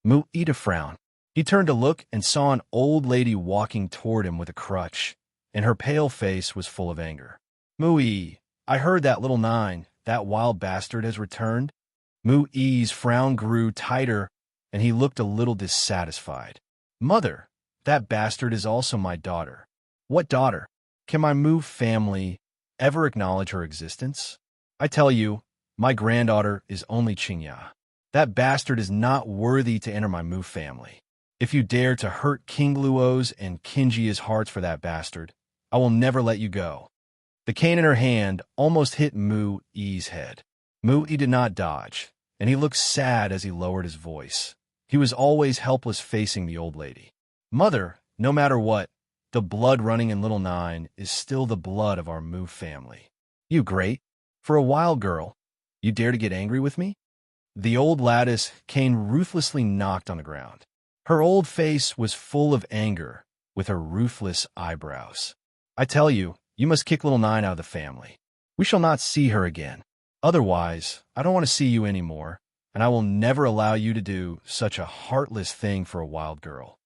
Mu-Ida frowned. He turned to look and saw an old lady walking toward him with a crutch, and her pale face was full of anger. Mu-I, I heard that little nine, that wild bastard, has returned. Mu-I's frown grew tighter, and he looked a little dissatisfied. Mother, that bastard is also my daughter. What daughter? Can my Mu family ever acknowledge her existence? I tell you, my granddaughter is only Qingya. That bastard is not worthy to enter my Mu family. If you dare to hurt King Luo's and Qingya's hearts for that bastard, I will never let you go. The cane in her hand almost hit Mu-I's head. Mu-I did not dodge, and he looked sad as he lowered his voice. He was always helpless facing the old lady. Mother, no matter what, the blood running in Little Nine is still the blood of our Mu family. You great. For a wild girl, you dare to get angry with me? The old lattice cane ruthlessly knocked on the ground. Her old face was full of anger, with her ruthless eyebrows. I tell you, you must kick Little Nine out of the family. We shall not see her again. Otherwise, I don't want to see you anymore, and I will never allow you to do such a heartless thing for a wild girl.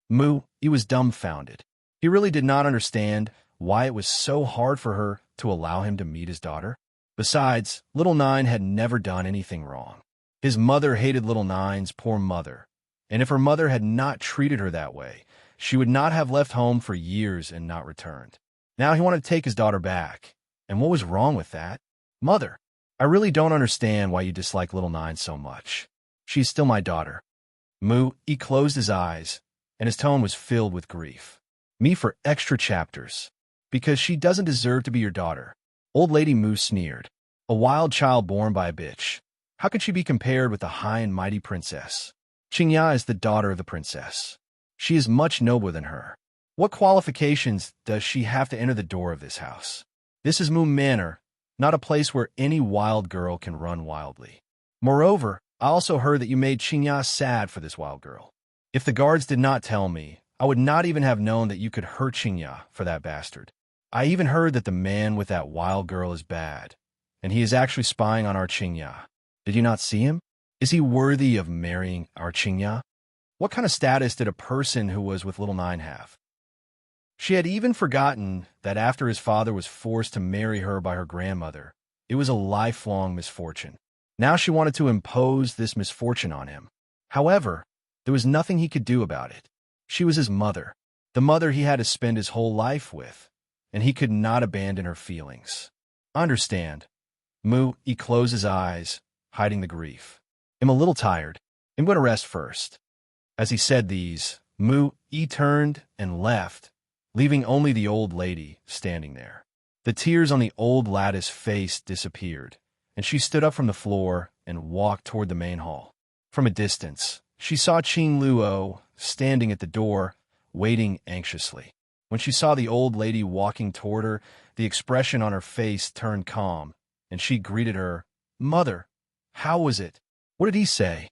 Mu-I was dumbfounded. He really did not understand why it was so hard for her to allow him to meet his daughter. Besides, Little Nine had never done anything wrong. His mother hated Little Nine's poor mother, and if her mother had not treated her that way, she would not have left home for years and not returned. Now he wanted to take his daughter back, and what was wrong with that? Mother, I really don't understand why you dislike Little Nine so much. She's still my daughter. Mu-I closed his eyes, and his tone was filled with grief. Me for extra chapters. Because she doesn't deserve to be your daughter. Old Lady Mu sneered. A wild child born by a bitch. How could she be compared with the high and mighty princess? Qingya is the daughter of the princess. She is much nobler than her. What qualifications does she have to enter the door of this house? This is Mu Manor, not a place where any wild girl can run wildly. Moreover, I also heard that you made Qingya sad for this wild girl. If the guards did not tell me, I would not even have known that you could hurt Qingya for that bastard. I even heard that the man with that wild girl is bad, and he is actually spying on our Qingya. Did you not see him? Is he worthy of marrying our Qingya? What kind of status did a person who was with Little Nine have? She had even forgotten that after his father was forced to marry her by her grandmother, it was a lifelong misfortune. Now she wanted to impose this misfortune on him. However, there was nothing he could do about it. She was his mother, the mother he had to spend his whole life with, and he could not abandon her feelings. Understand. Mu-I closed his eyes, hiding the grief. I'm a little tired. I'm going to rest first. As he said these, Mu-I turned and left, leaving only the old lady standing there. The tears on the old lattice face disappeared, and she stood up from the floor and walked toward the main hall. From a distance, she saw King Luo standing at the door, waiting anxiously. When she saw the old lady walking toward her, the expression on her face turned calm, and she greeted her, "Mother, how was it? What did he say?"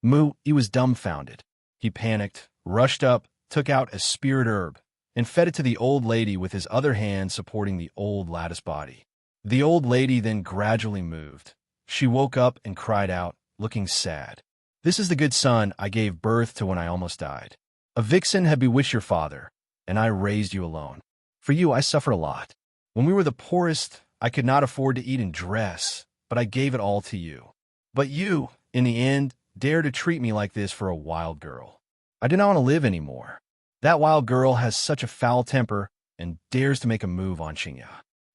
Mu-I was dumbfounded. He panicked, rushed up, took out a spirit herb, and fed it to the old lady with his other hand supporting the old lattice body. The old lady then gradually moved. She woke up and cried out, looking sad. "This is the good son I gave birth to when I almost died. A vixen had bewitched your father, and I raised you alone. For you, I suffered a lot. When we were the poorest, I could not afford to eat and dress, but I gave it all to you. But you, in the end, dared to treat me like this for a wild girl. I did not want to live anymore. That wild girl has such a foul temper and dares to make a move on Qingya.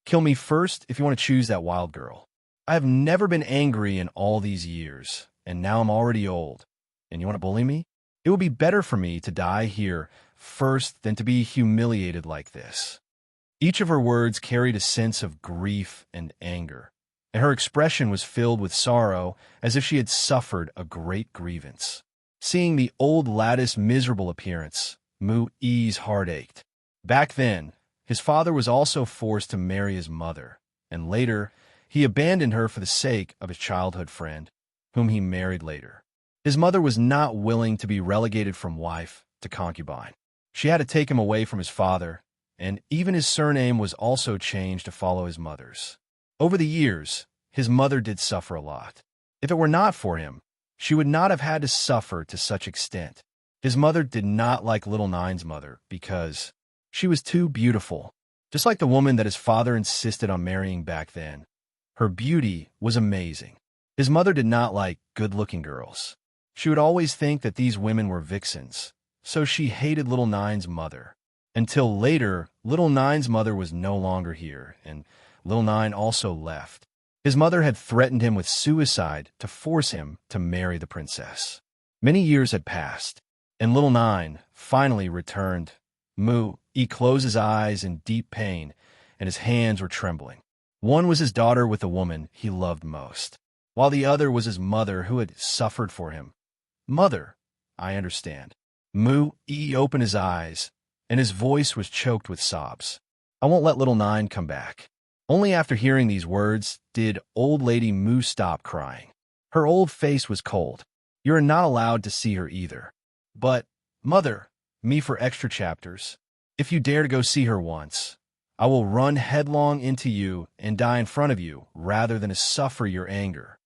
Kill me first if you want to choose that wild girl. I have never been angry in all these years, and now I'm already old. And you want to bully me? It would be better for me to die here first than to be humiliated like this." Each of her words carried a sense of grief and anger, and her expression was filled with sorrow as if she had suffered a great grievance. Seeing the old lattice's miserable appearance, Mu-I's heart ached. Back then, his father was also forced to marry his mother, and later, he abandoned her for the sake of his childhood friend, whom he married later. His mother was not willing to be relegated from wife to concubine. She had to take him away from his father, and even his surname was also changed to follow his mother's. Over the years, his mother did suffer a lot. If it were not for him, she would not have had to suffer to such extent. His mother did not like little Nine's mother because she was too beautiful, just like the woman that his father insisted on marrying back then. Her beauty was amazing. His mother did not like good-looking girls. She would always think that these women were vixens, so she hated little Nine's mother. Until later, little Nine's mother was no longer here, and little Nine also left. His mother had threatened him with suicide to force him to marry the princess. Many years had passed, and little Nine finally returned. He closed his eyes in deep pain, and his hands were trembling. One was his daughter with the woman he loved most, while the other was his mother who had suffered for him. Mother, I understand. He opened his eyes, and his voice was choked with sobs. I won't let little Nine come back. Only after hearing these words did old lady Moo stop crying. Her old face was cold. You are not allowed to see her either. But, Mother, me for extra chapters. If you dare to go see her once, I will run headlong into you and die in front of you rather than to suffer your anger.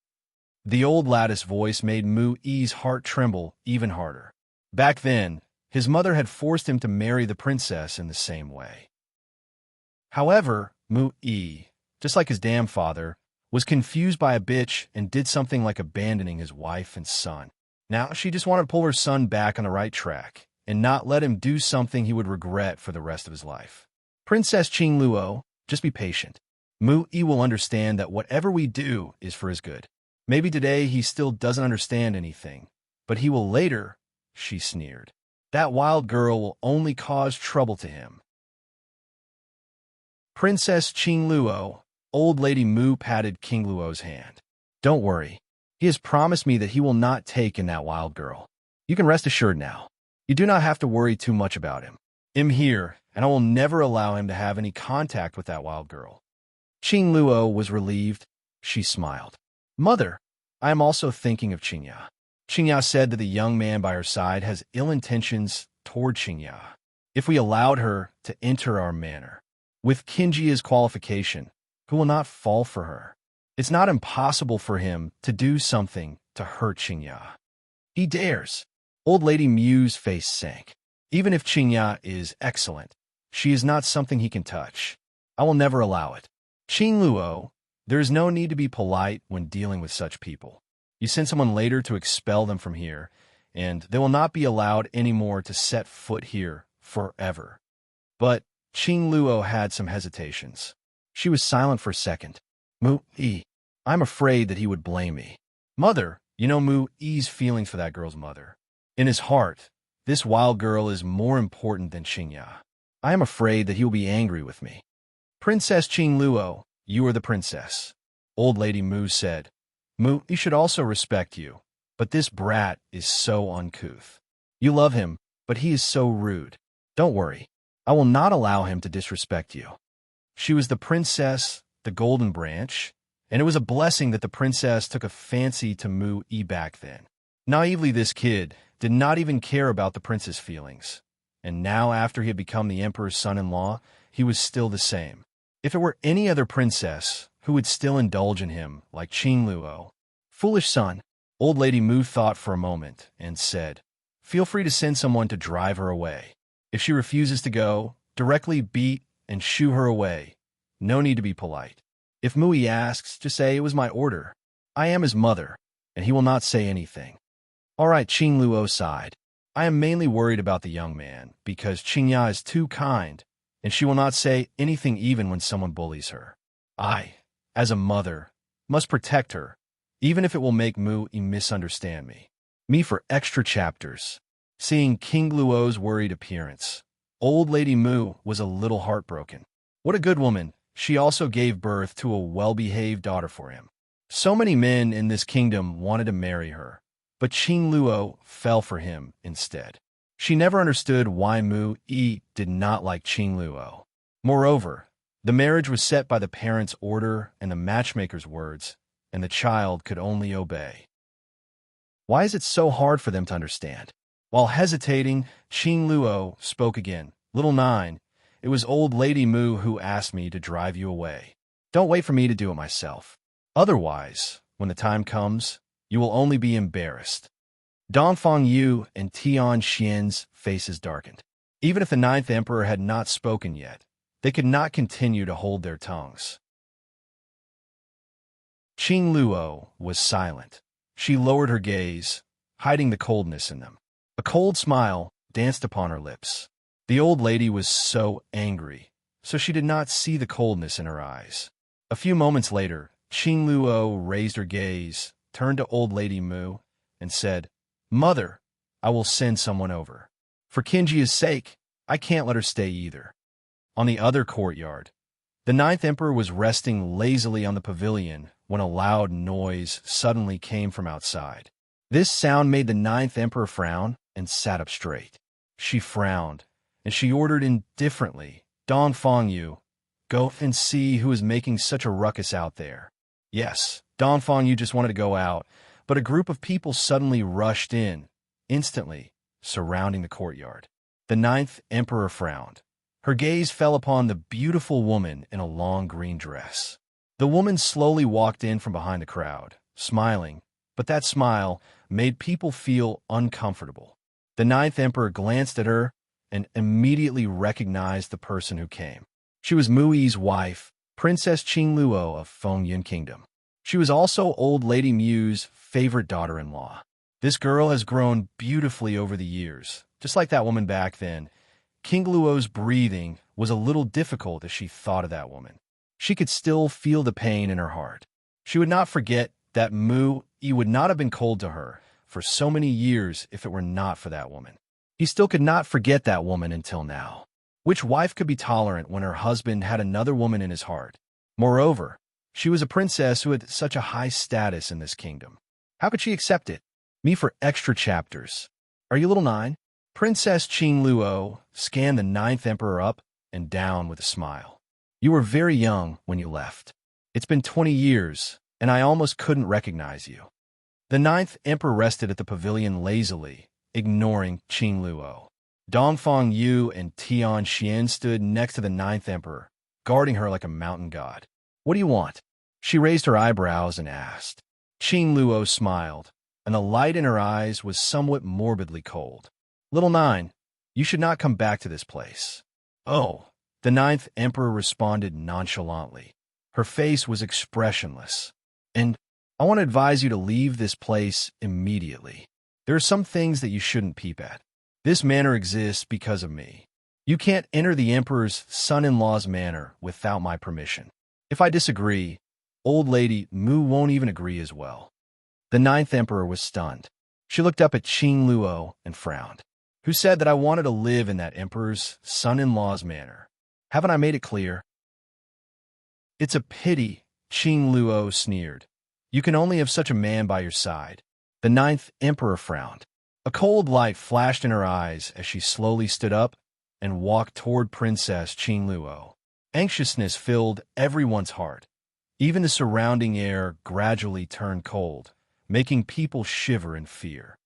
The old lattice voice made Moo-Ee's heart tremble even harder. Back then, his mother had forced him to marry the princess in the same way. However, Moo-Ee, just like his damn father, was confused by a bitch and did something like abandoning his wife and son. Now she just wanted to pull her son back on the right track and not let him do something he would regret for the rest of his life. Princess Qingluo, just be patient. Moo-Ee will understand that whatever we do is for his good. Maybe today he still doesn't understand anything, but he will later, she sneered. That wild girl will only cause trouble to him. Princess Qingluo, old lady Moo patted Qingluo's hand. Don't worry. He has promised me that he will not take in that wild girl. You can rest assured now. You do not have to worry too much about him. I'm here, and I will never allow him to have any contact with that wild girl. Qingluo was relieved. She smiled. Mother, I am also thinking of Qingya. Qingya said that the young man by her side has ill intentions toward Qingya. If we allowed her to enter our manor, with Qingya's qualification, who will not fall for her? It's not impossible for him to do something to hurt Qingya. He dares. Old Lady Mew's face sank. Even if Qingya is excellent, she is not something he can touch. I will never allow it. Qingluo, there is no need to be polite when dealing with such people. You send someone later to expel them from here, and they will not be allowed anymore to set foot here forever. But Qingluo had some hesitations. She was silent for a second. Moo-Ee, I'm afraid that he would blame me. Mother, you know Moo-Ee's feelings for that girl's mother. In his heart, this wild girl is more important than Qingya. I am afraid that he will be angry with me. Princess Qingluo, you are the princess. Old Lady Moo said. Moo-Ee should also respect you, but this brat is so uncouth. You love him, but he is so rude. Don't worry. I will not allow him to disrespect you. She was the princess, the Golden Branch, and it was a blessing that the princess took a fancy to Moo-Ee back then. Naively, this kid did not even care about the prince's feelings, and now after he had become the emperor's son-in-law, he was still the same. If it were any other princess who would still indulge in him, like Qingluo. Foolish son, Old Lady Moo thought for a moment and said, feel free to send someone to drive her away. If she refuses to go, directly beat and shoo her away. No need to be polite. If Moo-Ee asks, just say it was my order. I am his mother, and he will not say anything. All right, Qingluo sighed. I am mainly worried about the young man, because Qingya is too kind, and she will not say anything even when someone bullies her. I, as a mother, must protect her, even if it will make Moo-Ee misunderstand me. Me for extra chapters. Seeing Qingluo's worried appearance, Old Lady Moo was a little heartbroken. What a good woman. She also gave birth to a well-behaved daughter for him. So many men in this kingdom wanted to marry her, but Qingluo fell for him instead. She never understood why Moo-Ee did not like Qingluo. Moreover, the marriage was set by the parents' order and the matchmaker's words, and the child could only obey. Why is it so hard for them to understand? While hesitating, Qingluo spoke again. Little Nine, it was Old Lady Moo who asked me to drive you away. Don't wait for me to do it myself. Otherwise, when the time comes, You will only be embarrassed. Dongfang Yu and Tian Xian's faces darkened. Even if the ninth emperor had not spoken yet, they could not continue to hold their tongues. Qing Luo was silent. She lowered her gaze, hiding the coldness in them. A cold smile danced upon her lips. The old lady was so angry, so she did not see the coldness in her eyes. A few moments later, Qing Luo raised her gaze, turned to old lady Mu, and said, "Mother, I will send someone over. For Qinji's sake, I can't let her stay either." On the other courtyard, the ninth emperor was resting lazily on the pavilion when a loud noise suddenly came from outside. This sound made the ninth emperor frown and sat up straight. She frowned, and she ordered indifferently, "Dongfang Yu, go and see who is making such a ruckus out there." Yes, Dongfang Yu just wanted to go out, but a group of people suddenly rushed in, instantly surrounding the courtyard. The ninth emperor frowned. Her gaze fell upon the beautiful woman in a long green dress. The woman slowly walked in from behind the crowd, smiling, but that smile made people feel uncomfortable. The ninth emperor glanced at her and immediately recognized the person who came. She was Mu Yi's wife, Princess Qing Luo of Fengyun Kingdom. She was also old lady Mu's favorite daughter-in-law. This girl has grown beautifully over the years, just like that woman back then. King Luo's breathing was a little difficult as she thought of that woman. She could still feel the pain in her heart. She would not forget that Mu Yi would not have been cold to her for so many years if it were not for that woman. He still could not forget that woman until now. Which wife could be tolerant when her husband had another woman in his heart? Moreover, she was a princess who had such a high status in this kingdom. How could she accept it? Me for extra chapters. Are you little nine? Princess Qing Luo scanned the ninth emperor up and down with a smile. You were very young when you left. It's been 20 years, and I almost couldn't recognize you. The ninth emperor rested at the pavilion lazily, ignoring Qing Luo. Dongfang Yu and Tian Xian stood next to the ninth emperor, guarding her like a mountain god. What do you want? She raised her eyebrows and asked. Qing Luo smiled, and the light in her eyes was somewhat morbidly cold. Little nine, you should not come back to this place. Oh, the ninth emperor responded nonchalantly. Her face was expressionless. And I want to advise you to leave this place immediately. There are some things that you shouldn't peep at. This manor exists because of me. You can't enter the emperor's son-in-law's manor without my permission. If I disagree, old lady Mu won't even agree as well. The ninth emperor was stunned. She looked up at Qing Luo and frowned. Who said that I wanted to live in that emperor's son-in-law's manor? Haven't I made it clear? It's a pity, Qing Luo sneered. You can only have such a man by your side. The ninth emperor frowned. A cold light flashed in her eyes as she slowly stood up and walked toward Princess Qing Luo. Anxiousness filled everyone's heart. Even the surrounding air gradually turned cold, making people shiver in fear.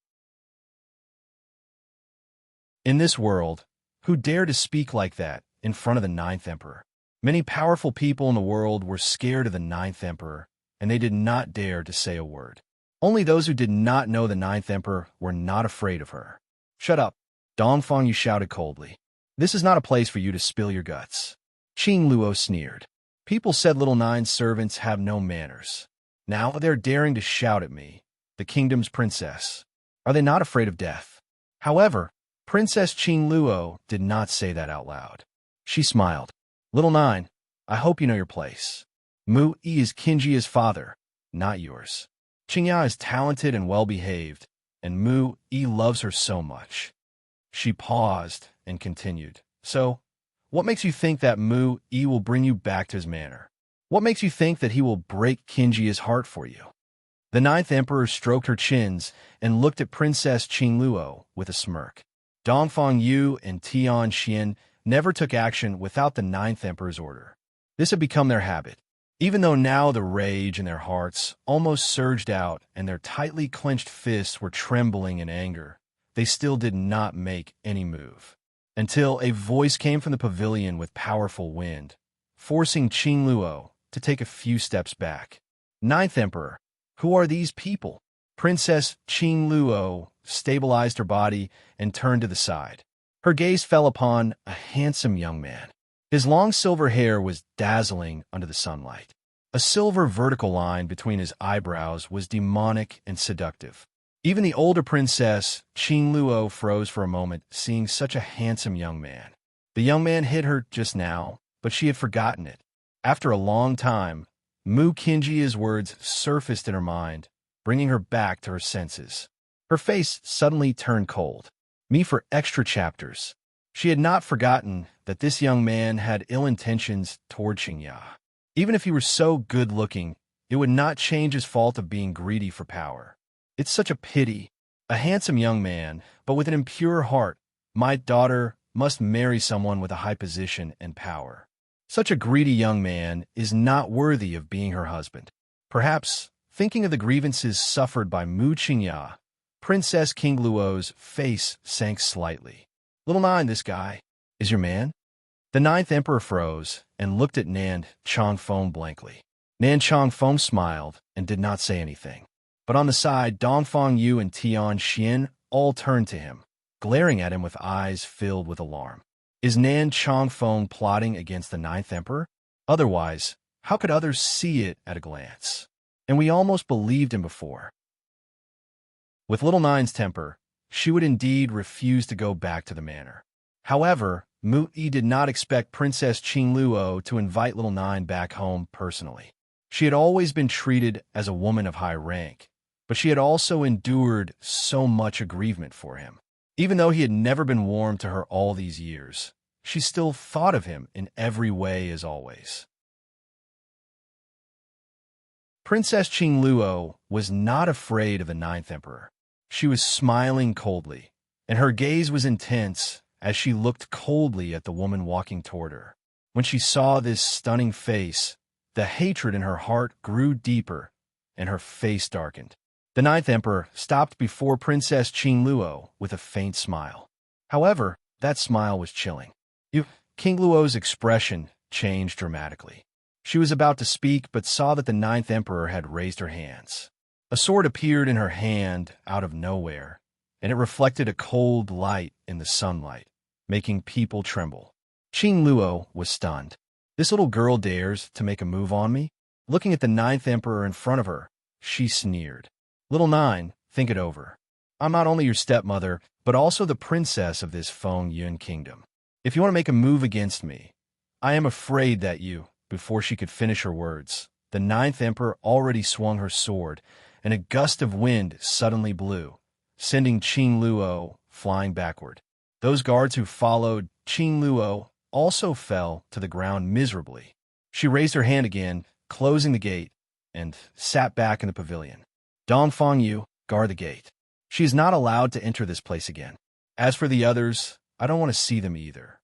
In this world, who dared to speak like that in front of the ninth emperor? Many powerful people in the world were scared of the ninth emperor, and they did not dare to say a word. Only those who did not know the ninth emperor were not afraid of her. Shut up, Dongfang Yu shouted coldly. This is not a place for you to spill your guts. Qing Luo sneered. People said little nine's servants have no manners. Now they're daring to shout at me, the kingdom's princess. Are they not afraid of death? However, Princess Qing Luo did not say that out loud. She smiled. Little nine, I hope you know your place. Mu Yi is Qinji's father, not yours. Qingya is talented and well-behaved, and Mu Yi loves her so much. She paused and continued. So, what makes you think that Mu Yi will bring you back to his manor? What makes you think that he will break Qinji's heart for you? The ninth emperor stroked her chins and looked at Princess Qing Luo with a smirk. Dongfang Yu and Tian Xian never took action without the ninth emperor's order. This had become their habit. Even though now the rage in their hearts almost surged out and their tightly clenched fists were trembling in anger, they still did not make any move. Until a voice came from the pavilion with powerful wind, forcing Qing Luo to take a few steps back. Ninth Emperor, who are these people? Princess Qing Luo stabilized her body and turned to the side. Her gaze fell upon a handsome young man. His long silver hair was dazzling under the sunlight. A silver vertical line between his eyebrows was demonic and seductive. Even the older princess, Qing Luo, froze for a moment, seeing such a handsome young man. The young man hit her just now, but she had forgotten it. After a long time, Mu Qingjia's words surfaced in her mind, bringing her back to her senses. Her face suddenly turned cold. Me for extra chapters. She had not forgotten that this young man had ill intentions toward Qingya. Even if he were so good-looking, it would not change his fault of being greedy for power. It's such a pity. A handsome young man, but with an impure heart. My daughter must marry someone with a high position and power. Such a greedy young man is not worthy of being her husband. Perhaps, thinking of the grievances suffered by Mu Qingya, Princess King Luo's face sank slightly. Little Nine, this guy is your man? The ninth emperor froze and looked at Nan Chongfeng blankly. Nan Chongfeng smiled and did not say anything. But on the side, Dongfang Yu and Tian Xian all turned to him, glaring at him with eyes filled with alarm. Is Nan Chongfeng plotting against the ninth emperor? Otherwise, how could others see it at a glance? And we almost believed him before. With Little Nine's temper, she would indeed refuse to go back to the manor. However, Mu Yi did not expect Princess Qing Luo to invite Little Nine back home personally. She had always been treated as a woman of high rank, but she had also endured so much aggrievement for him. Even though he had never been warm to her all these years, she still thought of him in every way as always. Princess Qing Luo was not afraid of the ninth emperor. She was smiling coldly, and her gaze was intense as she looked coldly at the woman walking toward her. When she saw this stunning face, the hatred in her heart grew deeper, and her face darkened. The ninth emperor stopped before Princess Qing Luo with a faint smile. However, that smile was chilling. King Luo's expression changed dramatically. She was about to speak, but saw that the ninth emperor had raised her hands. A sword appeared in her hand out of nowhere, and it reflected a cold light in the sunlight, making people tremble. Qing Luo was stunned. This little girl dares to make a move on me? Looking at the ninth emperor in front of her, she sneered. Little Nine, think it over. I'm not only your stepmother, but also the princess of this Feng Yun kingdom. If you want to make a move against me, I am afraid that you... Before she could finish her words, the ninth emperor already swung her sword, and a gust of wind suddenly blew, sending Qing Luo flying backward. Those guards who followed Qing Luo also fell to the ground miserably. She raised her hand again, closing the gate, and sat back in the pavilion. Dongfang Yu, guard the gate. She is not allowed to enter this place again. As for the others, I don't want to see them either.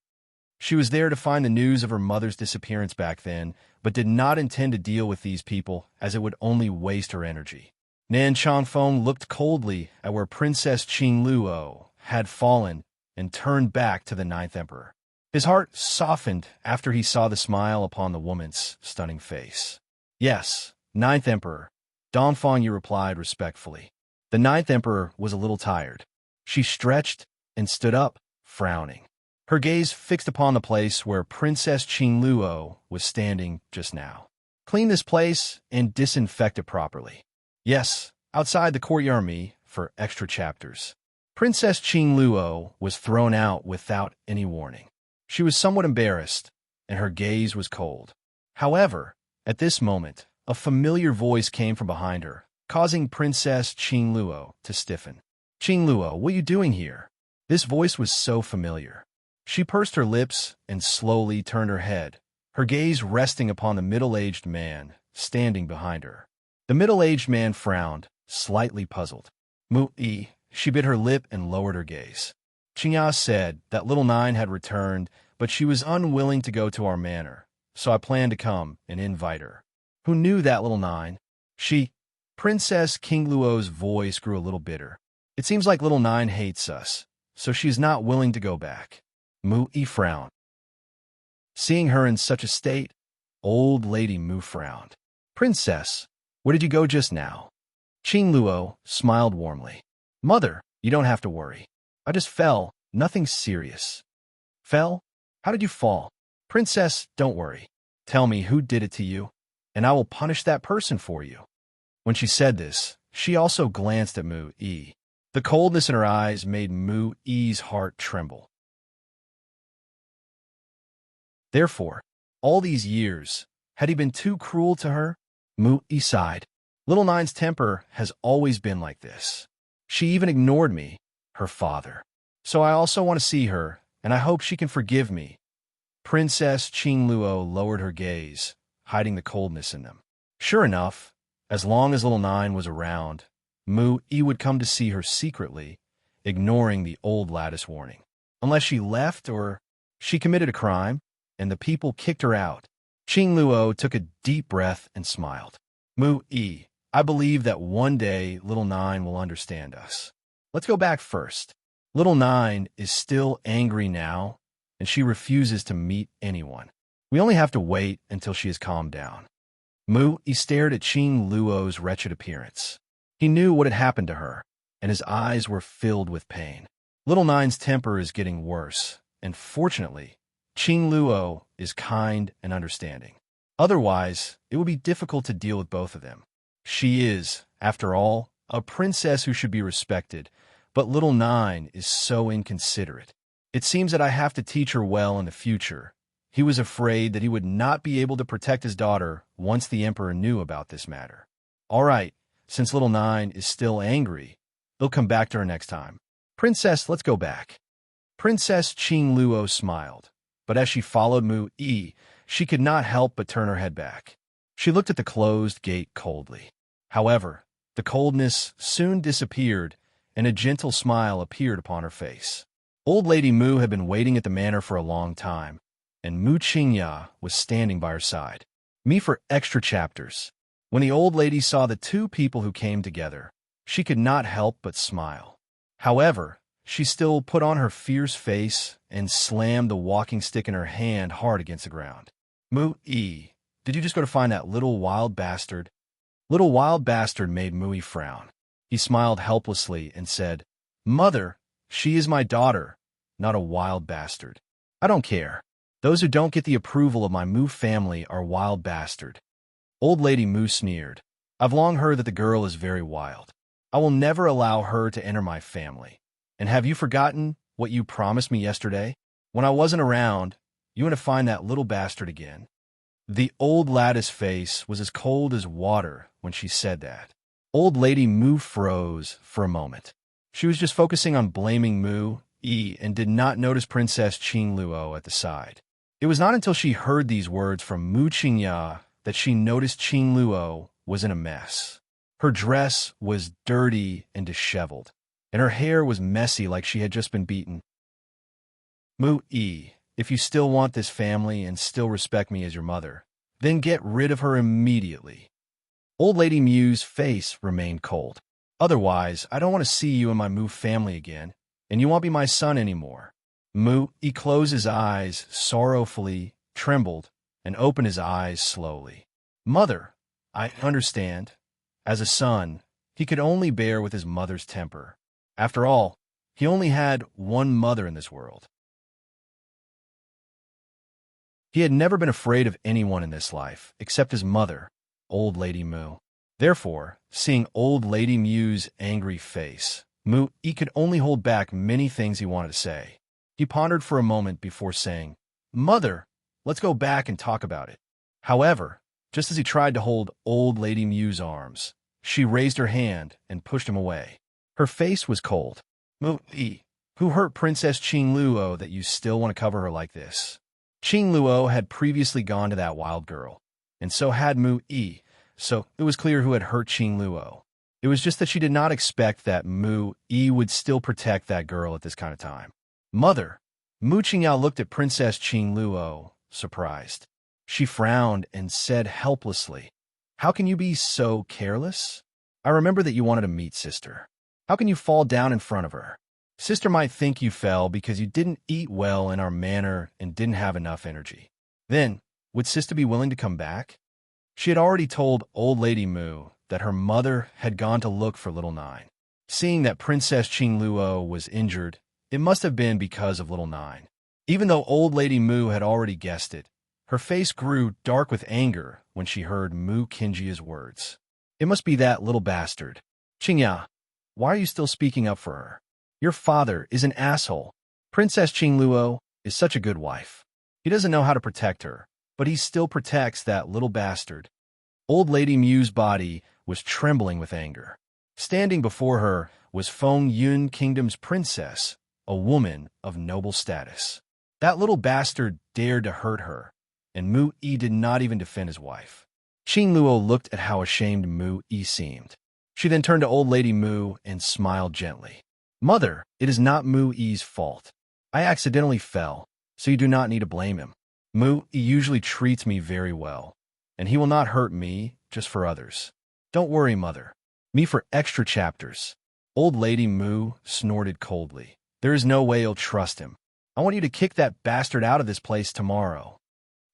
She was there to find the news of her mother's disappearance back then, but did not intend to deal with these people, as it would only waste her energy. Nan Chongfeng looked coldly at where Princess Qing Luo had fallen and turned back to the ninth emperor. His heart softened after he saw the smile upon the woman's stunning face. Yes, ninth emperor, Dongfang Yu replied respectfully. The ninth emperor was a little tired. She stretched and stood up, frowning. Her gaze fixed upon the place where Princess Qing Luo was standing just now. Clean this place and disinfect it properly. Yes, outside the courtyard me for extra chapters. Princess Qing Luo was thrown out without any warning. She was somewhat embarrassed, and her gaze was cold. However, at this moment, a familiar voice came from behind her, causing Princess Qing Luo to stiffen. Qing Luo, what are you doing here? This voice was so familiar. She pursed her lips and slowly turned her head, her gaze resting upon the middle-aged man standing behind her. The middle-aged man frowned, slightly puzzled. Mu-yi, she bit her lip and lowered her gaze. Qingya said that Little Nine had returned, but she was unwilling to go to our manor, so I planned to come and invite her. Who knew that Little Nine? Princess King Luo's voice grew a little bitter. It seems like Little Nine hates us, so she's not willing to go back. Mu-yi frowned. Seeing her in such a state, old lady Mu frowned. Princess, where did you go just now? Qing Luo smiled warmly. Mother, you don't have to worry. I just fell, nothing serious. Fell? How did you fall? Princess, don't worry. Tell me who did it to you, and I will punish that person for you. When she said this, she also glanced at Mu Yi. The coldness in her eyes made Mu Yi's heart tremble. Therefore, all these years, had he been too cruel to her? Mu Yi sighed. Little Nine's temper has always been like this. She even ignored me, her father. So I also want to see her, and I hope she can forgive me. Princess Qing Luo lowered her gaze, hiding the coldness in them. Sure enough, as long as Little Nine was around, Mu Yi would come to see her secretly, ignoring the old lattice warning. Unless she left or she committed a crime, and the people kicked her out. Qing Luo took a deep breath and smiled. Mu Yi, I believe that one day Little Nine will understand us. Let's go back first. Little Nine is still angry now, and she refuses to meet anyone. We only have to wait until she has calmed down. Mu Yi stared at Qing Luo's wretched appearance. He knew what had happened to her, and his eyes were filled with pain. Little Nine's temper is getting worse, and fortunately, Qing Luo is kind and understanding. Otherwise, it would be difficult to deal with both of them. She is, after all, a princess who should be respected, but Little Nine is so inconsiderate. It seems that I have to teach her well in the future. He was afraid that he would not be able to protect his daughter once the emperor knew about this matter. All right, since Little Nine is still angry, they'll come back to her next time. Princess, let's go back. Princess Qing Luo smiled, but as she followed Mu Yi, she could not help but turn her head back. She looked at the closed gate coldly. However, the coldness soon disappeared, and a gentle smile appeared upon her face. Old Lady Mu had been waiting at the manor for a long time, and Mu Qingya was standing by her side. Me for extra chapters. When the old lady saw the two people who came together, she could not help but smile. However, she still put on her fierce face and slammed the walking stick in her hand hard against the ground. Mu Yi, did you just go to find that little wild bastard? Little wild bastard made Mu Yi frown. He smiled helplessly and said, Mother, she is my daughter, not a wild bastard. I don't care. Those who don't get the approval of my Mu family are wild bastard. Old Lady Mu sneered. I've long heard that the girl is very wild. I will never allow her to enter my family. And have you forgotten what you promised me yesterday? When I wasn't around, you want to find that little bastard again. The old lattice face was as cold as water when she said that. Old Lady Mu froze for a moment. She was just focusing on blaming Mu Yi and did not notice Princess Qing Luo at the side. It was not until she heard these words from Mu Qingya that she noticed Qing Luo was in a mess. Her dress was dirty and disheveled, and her hair was messy like she had just been beaten. Mu Yi, if you still want this family and still respect me as your mother, then get rid of her immediately. Old Lady Mu's face remained cold. Otherwise, I don't want to see you in my Mu family again, and you won't be my son anymore. Mu Yi closed his eyes sorrowfully, trembled, and opened his eyes slowly. Mother, I understand. As a son, he could only bear with his mother's temper. After all, he only had one mother in this world. He had never been afraid of anyone in this life, except his mother, Old Lady Mu. Therefore, seeing Old Lady Mu's angry face, Mu Yi could only hold back many things he wanted to say. He pondered for a moment before saying, Mother, let's go back and talk about it. However, just as he tried to hold Old Lady Mu's arms, she raised her hand and pushed him away. Her face was cold. Mu Yi, who hurt Princess Qing Luo that you still want to cover her like this? Qing Luo had previously gone to that wild girl, and so had Mu Yi, so it was clear who had hurt Qing Luo. It was just that she did not expect that Mu Yi would still protect that girl at this kind of time. Mother, Mu Qingyao looked at Princess Qing Luo, surprised. She frowned and said helplessly, How can you be so careless? I remember that you wanted to meet Sister. How can you fall down in front of her? Sister might think you fell because you didn't eat well in our manor and didn't have enough energy. Then, would Sister be willing to come back? She had already told Old Lady Mu that her mother had gone to look for little Nine. Seeing that Princess Qingluo was injured, it must have been because of little Nine. Even though old lady Mu had already guessed it, her face grew dark with anger when she heard Mu Qingjia's words. It must be that little bastard. Qingya, why are you still speaking up for her? Your father is an asshole. Princess Qingluo is such a good wife. He doesn't know how to protect her, but he still protects that little bastard. Old lady Mu's body was trembling with anger. Standing before her was Feng Yun Kingdom's princess, a woman of noble status. That little bastard dared to hurt her, and Mu Yi did not even defend his wife. Qingluo looked at how ashamed Mu Yi seemed. She then turned to old lady Mu and smiled gently. Mother, it is not Mu Yi's fault. I accidentally fell, so you do not need to blame him. Mu Yi usually treats me very well, and he will not hurt me just for others. Don't worry, mother. Me for extra chapters. Old lady Mu snorted coldly. There is no way you'll trust him. I want you to kick that bastard out of this place tomorrow.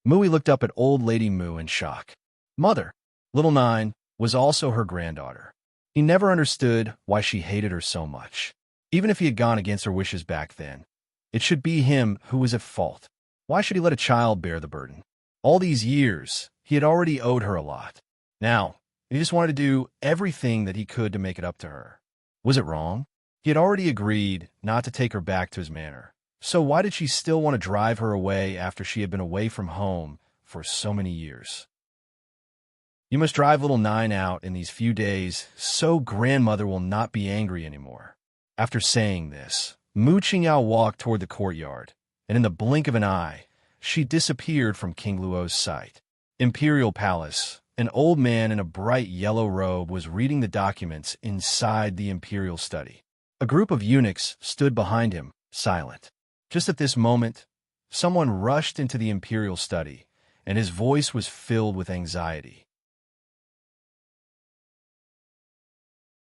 Mu Yi looked up at old lady Mu in shock. Mother, little Nine, was also her granddaughter. He never understood why she hated her so much. Even if he had gone against her wishes back then, it should be him who was at fault. Why should he let a child bear the burden? All these years, he had already owed her a lot. Now, he just wanted to do everything that he could to make it up to her. Was it wrong? He had already agreed not to take her back to his manor. So why did she still want to drive her away after she had been away from home for so many years? You must drive little Nine out in these few days so grandmother will not be angry anymore. After saying this, Mu Qingyao walked toward the courtyard, and in the blink of an eye, she disappeared from King Luo's sight. Imperial Palace. An old man in a bright yellow robe was reading the documents inside the imperial study. A group of eunuchs stood behind him, silent. Just at this moment, someone rushed into the imperial study, and his voice was filled with anxiety.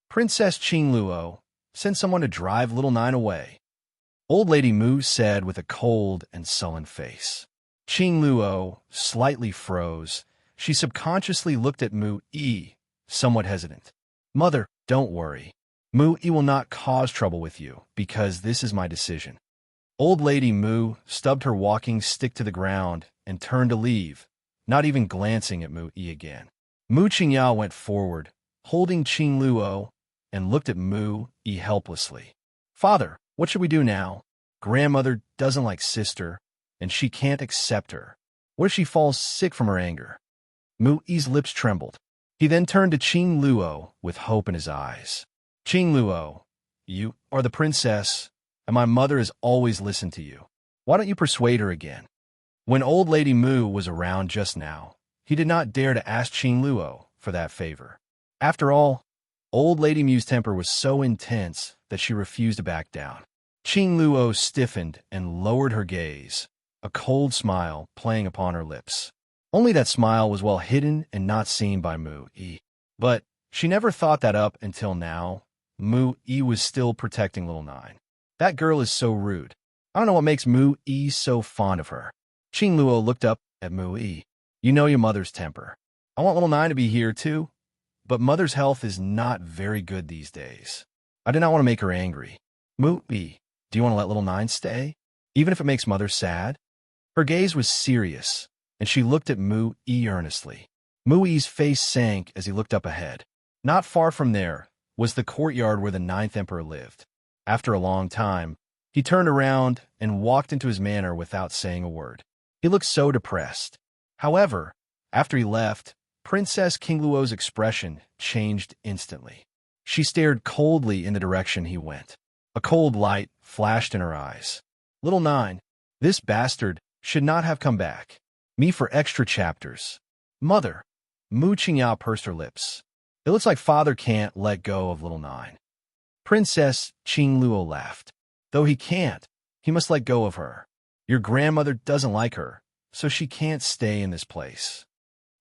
Princess Qingluo, send someone to drive little Nine away. Old lady Mu said with a cold and sullen face. Qingluo slightly froze. She subconsciously looked at Mu Yi, somewhat hesitant. Mother, don't worry. Mu Yi will not cause trouble with you, because this is my decision. Old lady Mu stubbed her walking stick to the ground and turned to leave, not even glancing at Mu Yi again. Mu Qingyao went forward, holding Qingluo, and looked at Mu Yi helplessly. Father, what should we do now? Grandmother doesn't like sister, and she can't accept her. What if she falls sick from her anger? Mu Yi's lips trembled. He then turned to Qingluo with hope in his eyes. Qingluo, you are the princess, and my mother has always listened to you. Why don't you persuade her again? When old lady Mu was around just now, he did not dare to ask Qingluo for that favor. After all, old lady Mu's temper was so intense that she refused to back down. Qingluo stiffened and lowered her gaze, a cold smile playing upon her lips. Only that smile was well hidden and not seen by Mu Yi. But she never thought that up until now. Mu Yi was still protecting little Nine. That girl is so rude. I don't know what makes Mu Yi so fond of her. Qingluo looked up at Mu Yi. You know your mother's temper. I want little Nine to be here too, but mother's health is not very good these days. I did not want to make her angry. Mu Yi, do you want to let little Nine stay, even if it makes mother sad? Her gaze was serious, and she looked at Mu Yi earnestly. Mu Yi's face sank as he looked up ahead. Not far from there was the courtyard where the ninth emperor lived. After a long time, he turned around and walked into his manor without saying a word. He looked so depressed. However, after he left, Princess Qingluo's expression changed instantly. She stared coldly in the direction he went. A cold light flashed in her eyes. Little Nine, this bastard should not have come back. Me for extra chapters. Mother. Mu Qingyao pursed her lips. It looks like father can't let go of little Nine. Princess Qingluo laughed. Though he can't, he must let go of her. Your grandmother doesn't like her, so she can't stay in this place.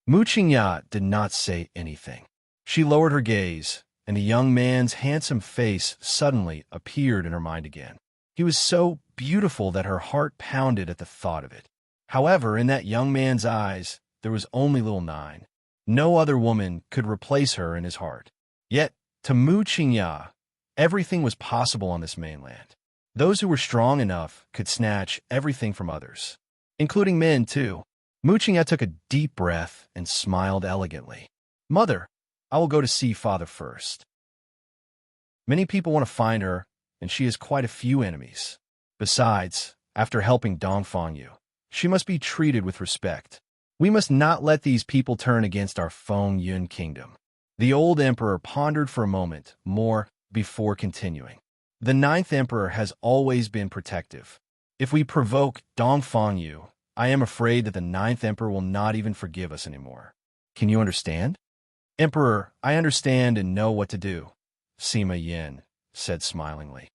Mu Qingyao did not say anything. She lowered her gaze, and the young man's handsome face suddenly appeared in her mind again. He was so beautiful that her heart pounded at the thought of it. However, in that young man's eyes, there was only little Nine. No other woman could replace her in his heart. Yet, to Mu Qingya, everything was possible on this mainland. Those who were strong enough could snatch everything from others, including men, too. Mu Qingya took a deep breath and smiled elegantly. Mother, I will go to see father first. Many people want to find her, and she has quite a few enemies. Besides, after helping Dongfang Yu, she must be treated with respect. We must not let these people turn against our Feng Yun kingdom. The old emperor pondered for a moment more before continuing. The ninth emperor has always been protective. If we provoke Dongfang Yu, I am afraid that the ninth emperor will not even forgive us anymore. Can you understand? Emperor, I understand and know what to do, Sima Yin said smilingly.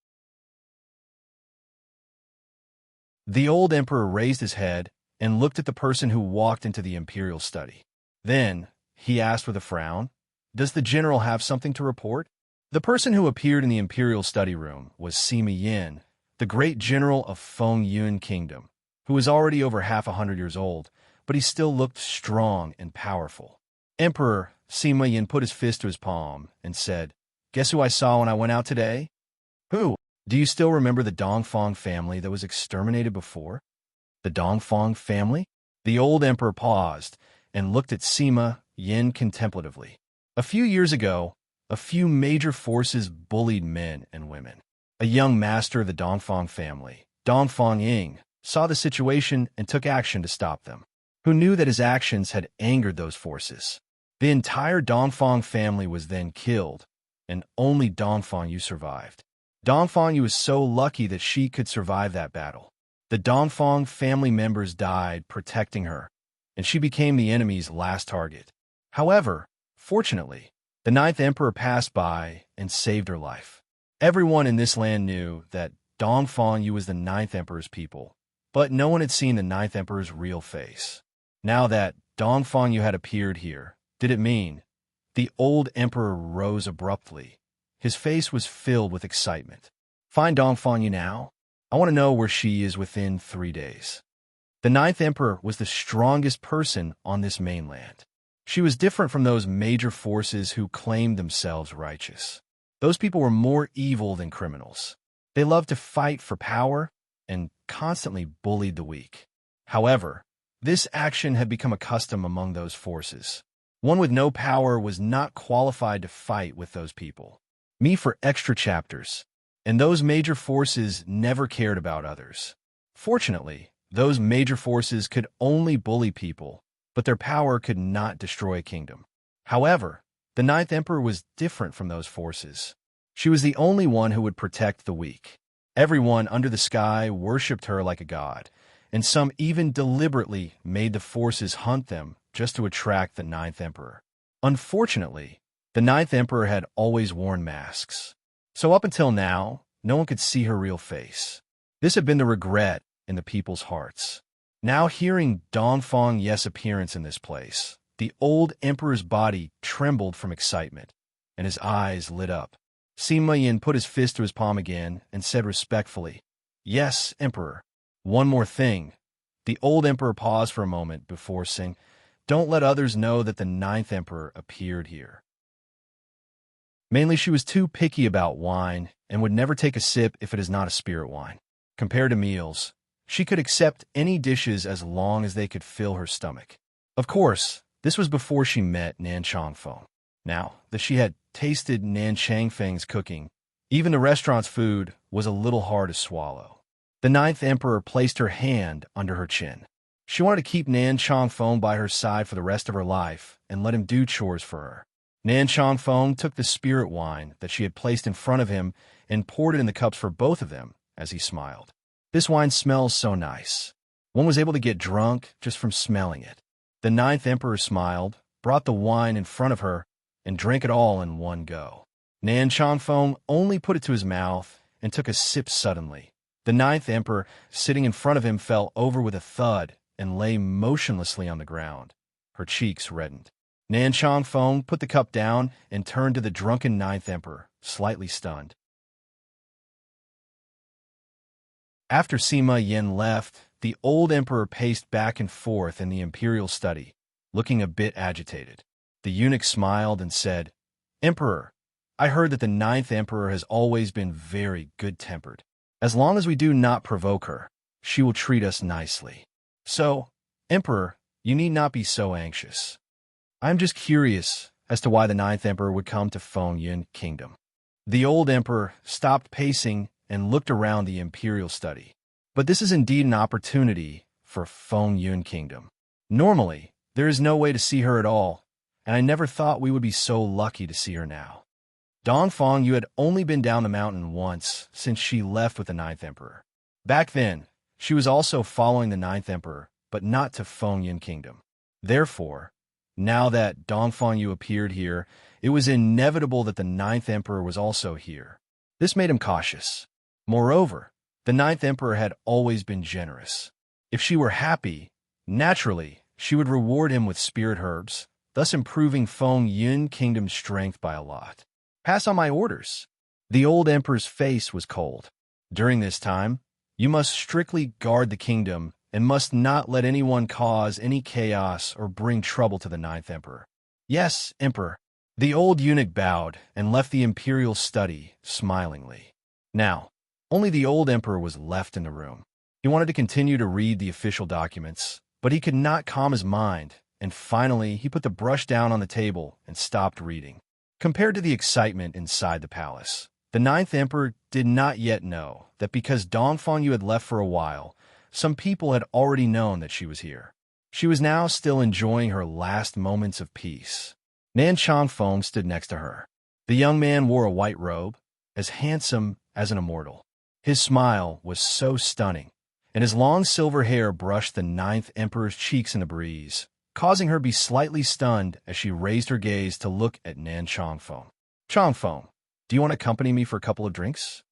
The old emperor raised his head and looked at the person who walked into the imperial study. Then, he asked with a frown, "Does the general have something to report?" The person who appeared in the imperial study room was Sima Yin, the great general of Feng Yun Kingdom, who was already over 100 years old, but he still looked strong and powerful. Emperor, Sima Yin put his fist to his palm and said, "Guess who I saw when I went out today?" "Who? Do you still remember the Dongfang family that was exterminated before?" "The Dongfang family?" The old emperor paused and looked at Sima Yin contemplatively. A few years ago, a few major forces bullied men and women. A young master of the Dongfang family, Dongfang Ying, saw the situation and took action to stop them. Who knew that his actions had angered those forces? The entire Dongfang family was then killed, and only Dongfang Yu survived. Dongfang Yu was so lucky that she could survive that battle. The Dongfang family members died protecting her, and she became the enemy's last target. However, fortunately, the ninth emperor passed by and saved her life. Everyone in this land knew that Dongfang Yu was the ninth emperor's people, but no one had seen the ninth emperor's real face. Now that Dongfang Yu had appeared here, did it mean? The old emperor rose abruptly. His face was filled with excitement. "Find Dongfang Yu now? I want to know where she is within 3 days." The ninth emperor was the strongest person on this mainland. She was different from those major forces who claimed themselves righteous. Those people were more evil than criminals. They loved to fight for power and constantly bullied the weak. However, this action had become a custom among those forces. One with no power was not qualified to fight with those people. Me for extra chapters. And those major forces never cared about others. Fortunately, those major forces could only bully people, but their power could not destroy a kingdom. However, the ninth emperor was different from those forces. She was the only one who would protect the weak. Everyone under the sky worshipped her like a god, and some even deliberately made the forces hunt them just to attract the ninth emperor. Unfortunately, the ninth emperor had always worn masks. So up until now, no one could see her real face. This had been the regret in the people's hearts. Now hearing Dongfang Yu's appearance in this place, the old emperor's body trembled from excitement, and his eyes lit up. Sima Yin put his fist to his palm again and said respectfully, "Yes, Emperor. One more thing." The old emperor paused for a moment before saying, "Don't let others know that the ninth emperor appeared here." Mainly, she was too picky about wine and would never take a sip if it is not a spirit wine. Compared to meals, she could accept any dishes as long as they could fill her stomach. Of course, this was before she met Nan Changfeng. Now that she had tasted Nan Changfeng's cooking, even the restaurant's food was a little hard to swallow. The ninth emperor placed her hand under her chin. She wanted to keep Nan Changfeng by her side for the rest of her life and let him do chores for her. Nan Changfeng took the spirit wine that she had placed in front of him and poured it in the cups for both of them as he smiled. "This wine smells so nice." One was able to get drunk just from smelling it. The ninth emperor smiled, brought the wine in front of her, and drank it all in one go. Nan Changfeng only put it to his mouth and took a sip suddenly. The ninth emperor, sitting in front of him, fell over with a thud and lay motionlessly on the ground. Her cheeks reddened. Nan Changfeng put the cup down and turned to the drunken ninth emperor, slightly stunned. After Sima Yin left, the old emperor paced back and forth in the imperial study, looking a bit agitated. The eunuch smiled and said, "Emperor, I heard that the ninth emperor has always been very good-tempered. As long as we do not provoke her, she will treat us nicely. So, Emperor, you need not be so anxious. I am just curious as to why the ninth emperor would come to Fengyun Kingdom." The old emperor stopped pacing and looked around the imperial study. But this is indeed an opportunity for Fengyun Kingdom. Normally, there is no way to see her at all, and I never thought we would be so lucky to see her now. Dongfang, you had only been down the mountain once since she left with the ninth emperor. Back then, she was also following the ninth emperor, but not to Fengyun Kingdom. Therefore, now that Dongfang Yu appeared here, it was inevitable that the ninth emperor was also here. This made him cautious. Moreover, the ninth emperor had always been generous. If she were happy, naturally, she would reward him with spirit herbs, thus improving Fengyun Kingdom's strength by a lot. Pass on my orders. The old emperor's face was cold. During this time, you must strictly guard the kingdom and must not let anyone cause any chaos or bring trouble to the ninth emperor. Yes, Emperor. The old eunuch bowed and left the imperial study smilingly. Now, only the old emperor was left in the room. He wanted to continue to read the official documents, but he could not calm his mind, and finally he put the brush down on the table and stopped reading. Compared to the excitement inside the palace, the ninth emperor did not yet know that because Dongfang Yu had left for a while, some people had already known that she was here. She was now still enjoying her last moments of peace. Nan Changfeng stood next to her. The young man wore a white robe, as handsome as an immortal. His smile was so stunning, and his long silver hair brushed the ninth emperor's cheeks in the breeze, causing her to be slightly stunned as she raised her gaze to look at Nan Changfeng. "Changfeng, do you want to accompany me for a couple of drinks?"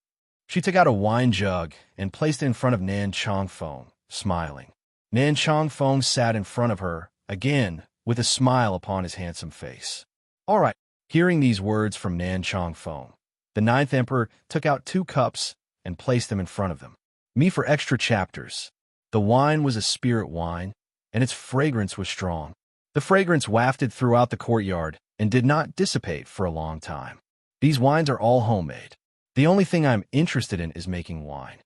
She took out a wine jug and placed it in front of Nan Changfeng, smiling. Nan Changfeng sat in front of her, again, with a smile upon his handsome face. "All right." Hearing these words from Nan Changfeng, the ninth emperor took out 2 cups and placed them in front of them. "Me for extra chapters." The wine was a spirit wine, and its fragrance was strong. The fragrance wafted throughout the courtyard and did not dissipate for a long time. "These wines are all homemade. The only thing I'm interested in is making wine."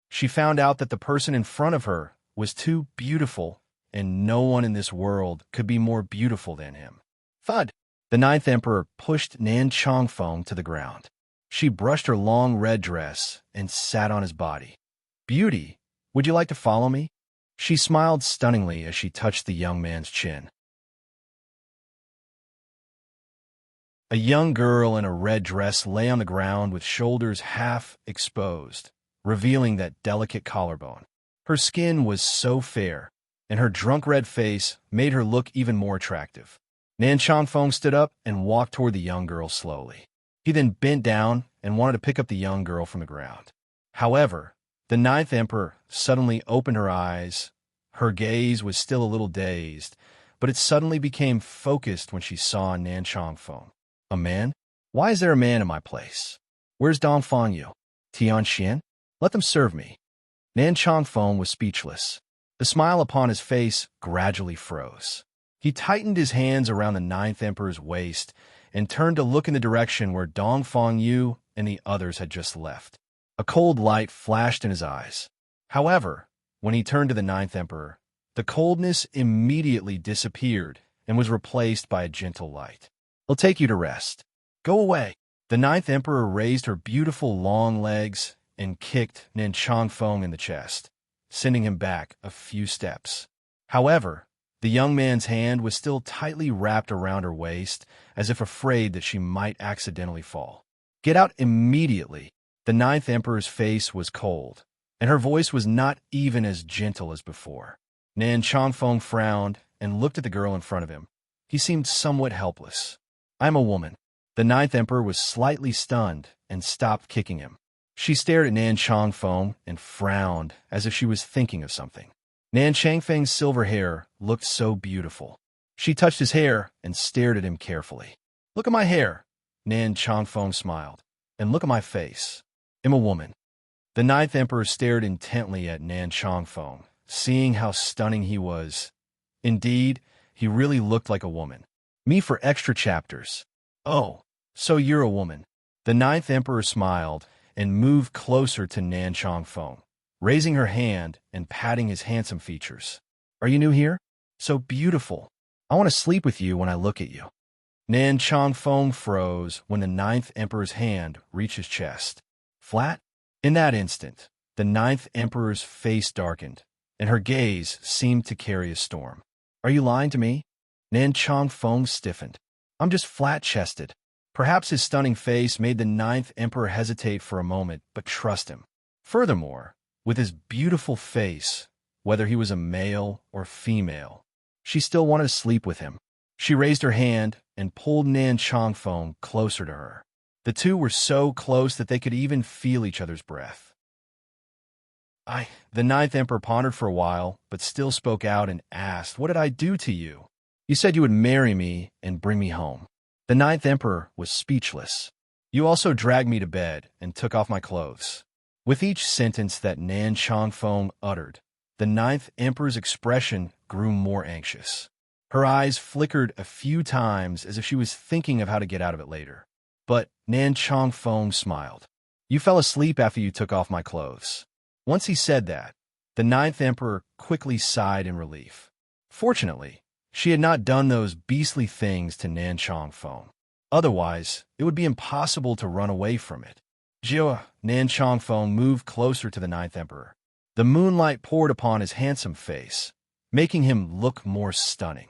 She found out that the person in front of her was too beautiful, and no one in this world could be more beautiful than him. Thud! The ninth emperor pushed Nan Changfeng to the ground. She brushed her long red dress and sat on his body. "Beauty, would you like to follow me?" She smiled stunningly as she touched the young man's chin. A young girl in a red dress lay on the ground with shoulders half exposed, revealing that delicate collarbone. Her skin was so fair, and her drunk red face made her look even more attractive. Nan Changfeng stood up and walked toward the young girl slowly. He then bent down and wanted to pick up the young girl from the ground. However, the ninth emperor suddenly opened her eyes. Her gaze was still a little dazed, but it suddenly became focused when she saw Nan Changfeng. "A man? Why is there a man in my place? Where's Dongfang Yu? Tian Xian? Let them serve me." Nan Changfeng was speechless. The smile upon his face gradually froze. He tightened his hands around the ninth emperor's waist and turned to look in the direction where Dongfang Yu and the others had just left. A cold light flashed in his eyes. However, when he turned to the ninth emperor, the coldness immediately disappeared and was replaced by a gentle light. "I'll take you to rest. Go away." The ninth emperor raised her beautiful long legs and kicked Nan Changfeng in the chest, sending him back a few steps. However, the young man's hand was still tightly wrapped around her waist, as if afraid that she might accidentally fall. "Get out immediately." The ninth emperor's face was cold, and her voice was not even as gentle as before. Nan Changfeng frowned and looked at the girl in front of him. He seemed somewhat helpless. "I'm a woman." The ninth emperor was slightly stunned and stopped kicking him. She stared at Nan Changfeng and frowned as if she was thinking of something. Nan Changfeng's silver hair looked so beautiful. She touched his hair and stared at him carefully. "Look at my hair." Nan Changfeng smiled. "And look at my face. I'm a woman." The ninth emperor stared intently at Nan Changfeng, seeing how stunning he was. Indeed, he really looked like a woman. Me for extra chapters. Oh, so you're a woman. The ninth emperor smiled and moved closer to Nan Chongfeng, raising her hand and patting his handsome features. Are you new here? So beautiful. I want to sleep with you when I look at you. Nan Chongfeng froze when the ninth emperor's hand reached his chest. Flat? In that instant, the ninth emperor's face darkened, and her gaze seemed to carry a storm. Are you lying to me? Nan Chongfeng stiffened. I'm just flat-chested. Perhaps his stunning face made the ninth emperor hesitate for a moment, but trust him. Furthermore, with his beautiful face, whether he was a male or female, she still wanted to sleep with him. She raised her hand and pulled Nan Chongfeng closer to her. The two were so close that they could even feel each other's breath. The ninth emperor pondered for a while, but still spoke out and asked, "What did I do to you? You said you would marry me and bring me home." The ninth emperor was speechless. You also dragged me to bed and took off my clothes. With each sentence that Nan Chongfeng uttered, the ninth emperor's expression grew more anxious. Her eyes flickered a few times as if she was thinking of how to get out of it later. But Nan Chongfeng smiled. You fell asleep after you took off my clothes. Once he said that, the ninth emperor quickly sighed in relief. Fortunately, she had not done those beastly things to Nan Chongfeng. Otherwise, it would be impossible to run away from it. Jia, Nan Chongfeng moved closer to the ninth emperor. The moonlight poured upon his handsome face, making him look more stunning.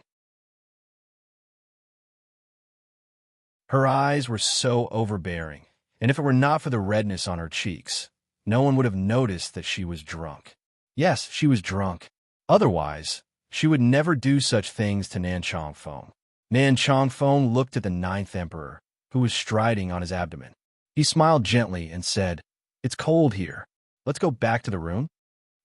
Her eyes were so overbearing, and if it were not for the redness on her cheeks, no one would have noticed that she was drunk. Yes, she was drunk. Otherwise, she would never do such things to Nan Chongfeng. Nan Chongfeng looked at the ninth emperor, who was striding on his abdomen. He smiled gently and said, "It's cold here. Let's go back to the room."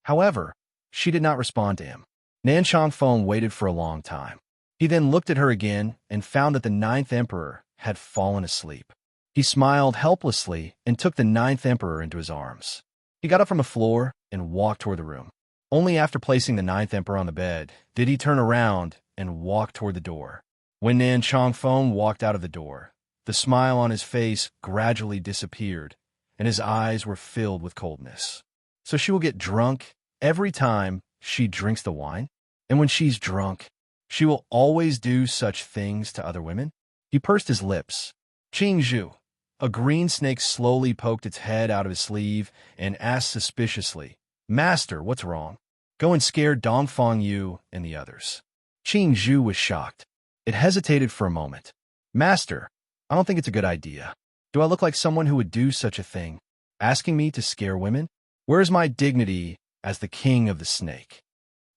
However, she did not respond to him. Nan Chongfeng waited for a long time. He then looked at her again and found that the ninth emperor had fallen asleep. He smiled helplessly and took the ninth emperor into his arms. He got up from the floor and walked toward the room. Only after placing the ninth emperor on the bed did he turn around and walk toward the door. When Nan Chongfeng walked out of the door, the smile on his face gradually disappeared, and his eyes were filled with coldness. So she will get drunk every time she drinks the wine? And when she's drunk, she will always do such things to other women? He pursed his lips. Qing Zhu. A green snake slowly poked its head out of his sleeve and asked suspiciously, "Master, what's wrong? Go and scare Dongfang Yu and the others." Qing Zhu was shocked. It hesitated for a moment. "Master, I don't think it's a good idea. Do I look like someone who would do such a thing? Asking me to scare women? Where is my dignity as the king of the snake?"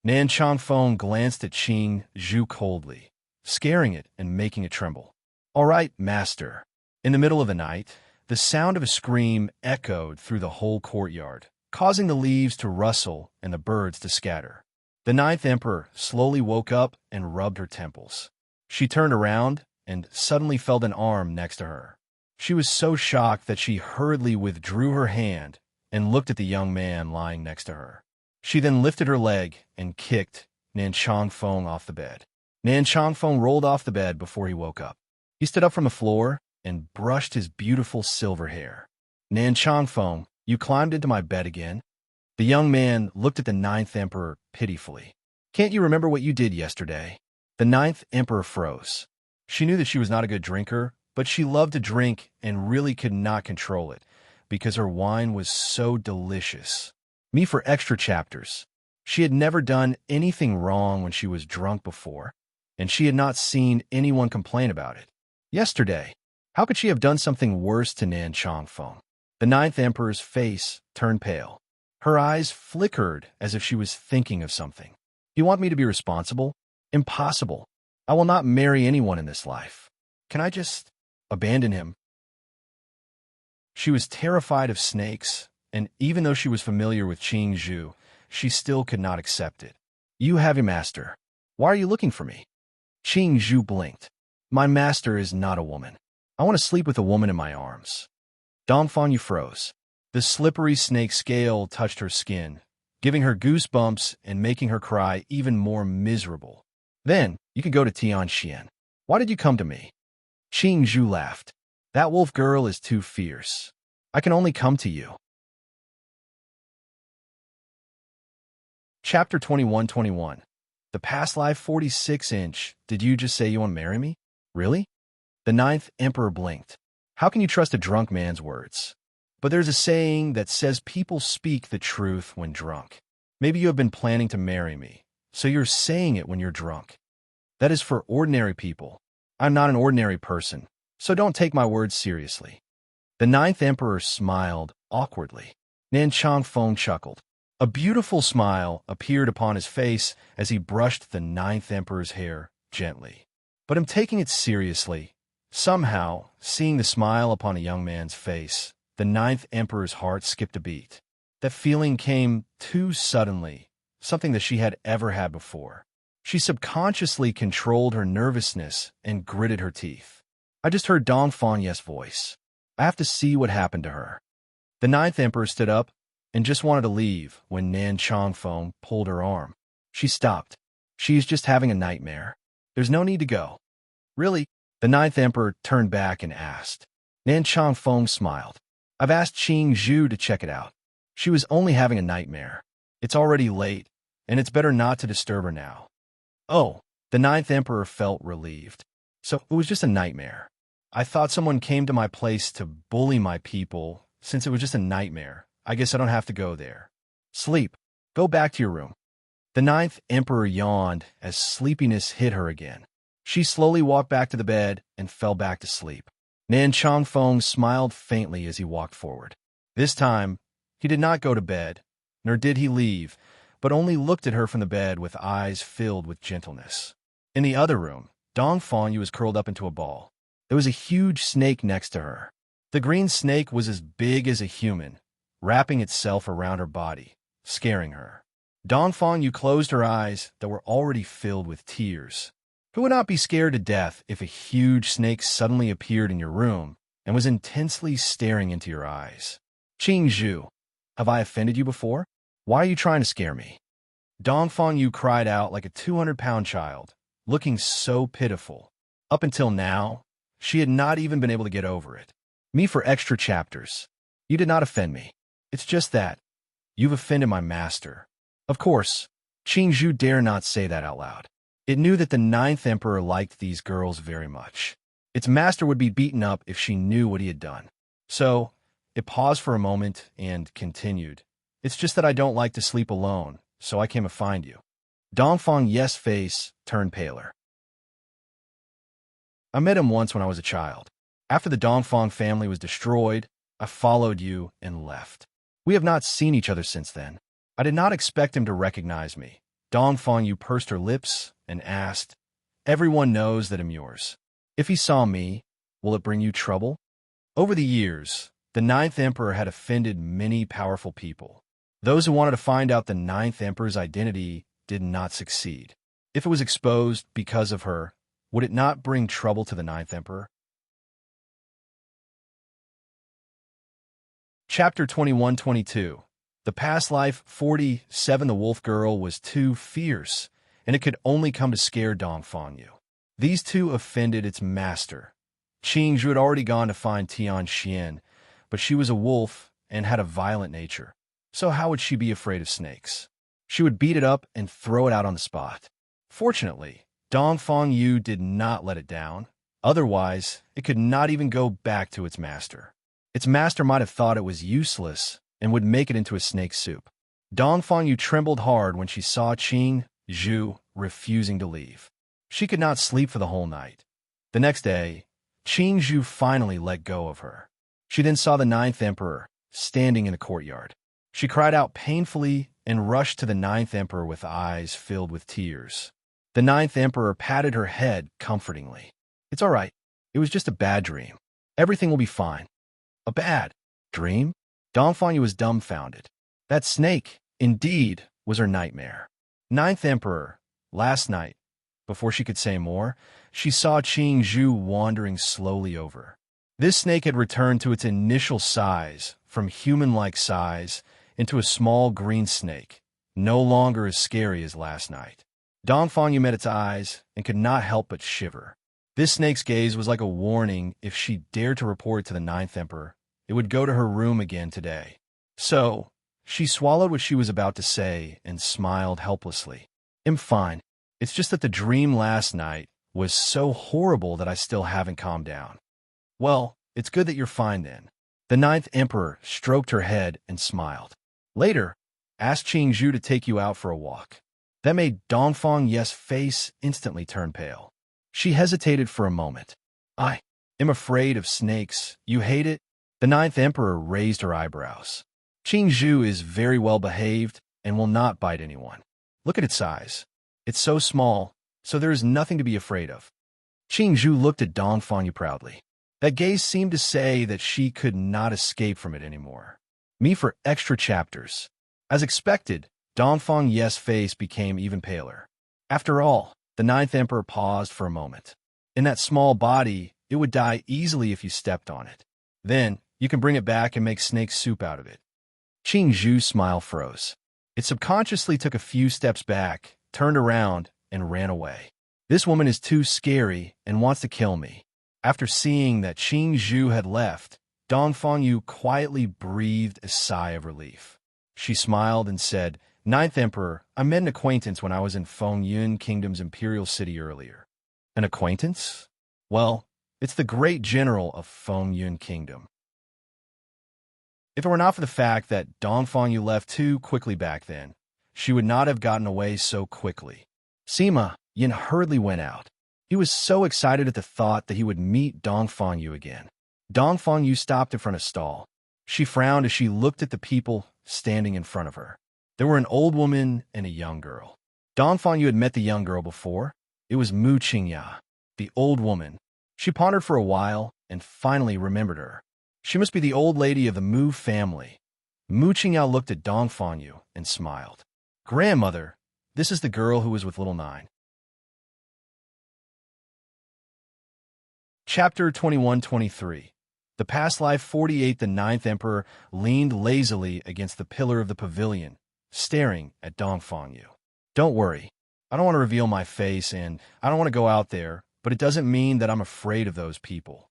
Nan Chongfeng glanced at Qing Zhu coldly, scaring it and making it tremble. "All right, master." In the middle of the night, the sound of a scream echoed through the whole courtyard, causing the leaves to rustle and the birds to scatter. The ninth emperor slowly woke up and rubbed her temples. She turned around and suddenly felt an arm next to her. She was so shocked that she hurriedly withdrew her hand and looked at the young man lying next to her. She then lifted her leg and kicked Nan Chongfeng off the bed. Nan Chongfeng rolled off the bed before he woke up. He stood up from the floor and brushed his beautiful silver hair. "Nan Chongfeng, you climbed into my bed again?" The young man looked at the ninth emperor pitifully. "Can't you remember what you did yesterday?" The ninth emperor froze. She knew that she was not a good drinker, but she loved to drink and really could not control it because her wine was so delicious. Me for extra chapters. She had never done anything wrong when she was drunk before, and she had not seen anyone complain about it. Yesterday, how could she have done something worse to Nan Chongfeng? The ninth emperor's face turned pale. Her eyes flickered as if she was thinking of something. "You want me to be responsible? Impossible. I will not marry anyone in this life. Can I just abandon him?" She was terrified of snakes, and even though she was familiar with Qing Zhu, she still could not accept it. "You have a master. Why are you looking for me?" Qing Zhu blinked. "My master is not a woman. I want to sleep with a woman in my arms." Dongfang Yu froze. The slippery snake scale touched her skin, giving her goosebumps and making her cry even more miserable. Then you can go to Tianxian. Why did you come to me? Qing Zhu laughed. That wolf girl is too fierce. I can only come to you. Chapter 21-21. The past life 46-inch. Did you just say you want to marry me? Really? The ninth emperor blinked. How can you trust a drunk man's words? But there's a saying that says people speak the truth when drunk. Maybe you have been planning to marry me, so you're saying it when you're drunk. That is for ordinary people. I'm not an ordinary person, so don't take my words seriously. The ninth emperor smiled awkwardly. Nan Changfeng chuckled. A beautiful smile appeared upon his face as he brushed the ninth emperor's hair gently. But I'm taking it seriously. Somehow, seeing the smile upon a young man's face, the ninth emperor's heart skipped a beat. That feeling came too suddenly, something that she had ever had before. She subconsciously controlled her nervousness and gritted her teeth. I just heard Dong Fanye's voice. I have to see what happened to her. The ninth emperor stood up and just wanted to leave when Nan Changfeng pulled her arm. She stopped. She is just having a nightmare. There's no need to go. Really? The ninth emperor turned back and asked. Nan Changfeng smiled. I've asked Qing Zhu to check it out. She was only having a nightmare. It's already late, and it's better not to disturb her now. Oh, the ninth emperor felt relieved. So it was just a nightmare. I thought someone came to my place to bully my people. Since it was just a nightmare, I guess I don't have to go there. Sleep. Go back to your room. The ninth emperor yawned as sleepiness hit her again. She slowly walked back to the bed and fell back to sleep. Nan Changfeng smiled faintly as he walked forward. This time, he did not go to bed, nor did he leave, but only looked at her from the bed with eyes filled with gentleness. In the other room, Dong Fanyu was curled up into a ball. There was a huge snake next to her. The green snake was as big as a human, wrapping itself around her body, scaring her. Dong Fanyu closed her eyes that were already filled with tears. Who would not be scared to death if a huge snake suddenly appeared in your room and was intensely staring into your eyes? Qing Zhu, have I offended you before? Why are you trying to scare me? Dong Fanyu cried out like a 200-pound child, looking so pitiful. Up until now, she had not even been able to get over it. Me for extra chapters. You did not offend me. It's just that you've offended my master. Of course, Qing Zhu dare not say that out loud. It knew that the ninth emperor liked these girls very much. Its master would be beaten up if she knew what he had done. So, it paused for a moment and continued. It's just that I don't like to sleep alone, so I came to find you. Dongfang Ye's face turned paler. I met him once when I was a child. After the Dongfang family was destroyed, I followed you and left. We have not seen each other since then. I did not expect him to recognize me. Dongfang Yu pursed her lips and asked, Everyone knows that I'm yours. If he saw me, will it bring you trouble? Over the years, the ninth emperor had offended many powerful people. Those who wanted to find out the ninth emperor's identity did not succeed. If it was exposed because of her, would it not bring trouble to the ninth emperor? Chapter 21-22. The past life 47. The wolf girl was too fierce, and it could only come to scare Dongfang Yu. These two offended its master. Qing Zhu had already gone to find Tianxian, but she was a wolf and had a violent nature. So how would she be afraid of snakes? She would beat it up and throw it out on the spot. Fortunately, Dongfang Yu did not let it down. Otherwise, it could not even go back to its master. Its master might have thought it was useless and would make it into a snake soup. Dongfang Yu trembled hard when she saw Qing Zhu refusing to leave. She could not sleep for the whole night. The next day, Qing Zhu finally let go of her. She then saw the ninth emperor standing in the courtyard. She cried out painfully and rushed to the ninth emperor with eyes filled with tears. The ninth emperor patted her head comfortingly. It's all right. It was just a bad dream. Everything will be fine. A bad dream? Dongfang Yu was dumbfounded. That snake, indeed, was her nightmare. Ninth emperor, last night, before she could say more, she saw Qing Zhu wandering slowly over. This snake had returned to its initial size, from human-like size, into a small green snake, no longer as scary as last night. Dongfang met its eyes and could not help but shiver. This snake's gaze was like a warning. If she dared to report to the Ninth Emperor, it would go to her room again today. So, she swallowed what she was about to say and smiled helplessly. I'm fine. It's just that the dream last night was so horrible that I still haven't calmed down. Well, it's good that you're fine then. The Ninth Emperor stroked her head and smiled. Later, ask Qingzhu to take you out for a walk. That made Dongfang Ye's face instantly turn pale. She hesitated for a moment. I am afraid of snakes. You hate it? The Ninth Emperor raised her eyebrows. Qingzhu is very well behaved and will not bite anyone. Look at its size. It's so small, so there is nothing to be afraid of. Qingzhu looked at Dongfang proudly. That gaze seemed to say that she could not escape from it anymore. Me for extra chapters. As expected, Dongfang Ye's face became even paler. After all, the Ninth Emperor paused for a moment. In that small body, it would die easily if you stepped on it. Then, you can bring it back and make snake soup out of it. Qingzhu's smile froze. It subconsciously took a few steps back, turned around, and ran away. This woman is too scary and wants to kill me. After seeing that Qingzhu had left, Dongfang quietly breathed a sigh of relief. She smiled and said, Ninth Emperor, I met an acquaintance when I was in Fengyun Kingdom's imperial city earlier. An acquaintance? Well, it's the great general of Fengyun Kingdom. If it were not for the fact that Dongfang left too quickly back then, she would not have gotten away so quickly. Sima Yin hurriedly went out. He was so excited at the thought that he would meet Dongfang again. Dongfang stopped in front of a stall. She frowned as she looked at the people standing in front of her. There were an old woman and a young girl. Dongfang had met the young girl before. It was Mu Qingya, the old woman. She pondered for a while and finally remembered her. She must be the old lady of the Mu family. Mu Qingya looked at Dongfang and smiled. Grandmother, this is the girl who was with little Nine. Chapter 21-23. The past life 48. The Ninth Emperor leaned lazily against the pillar of the pavilion, staring at Dongfang. Don't worry. I don't want to reveal my face and I don't want to go out there, but it doesn't mean that I'm afraid of those people.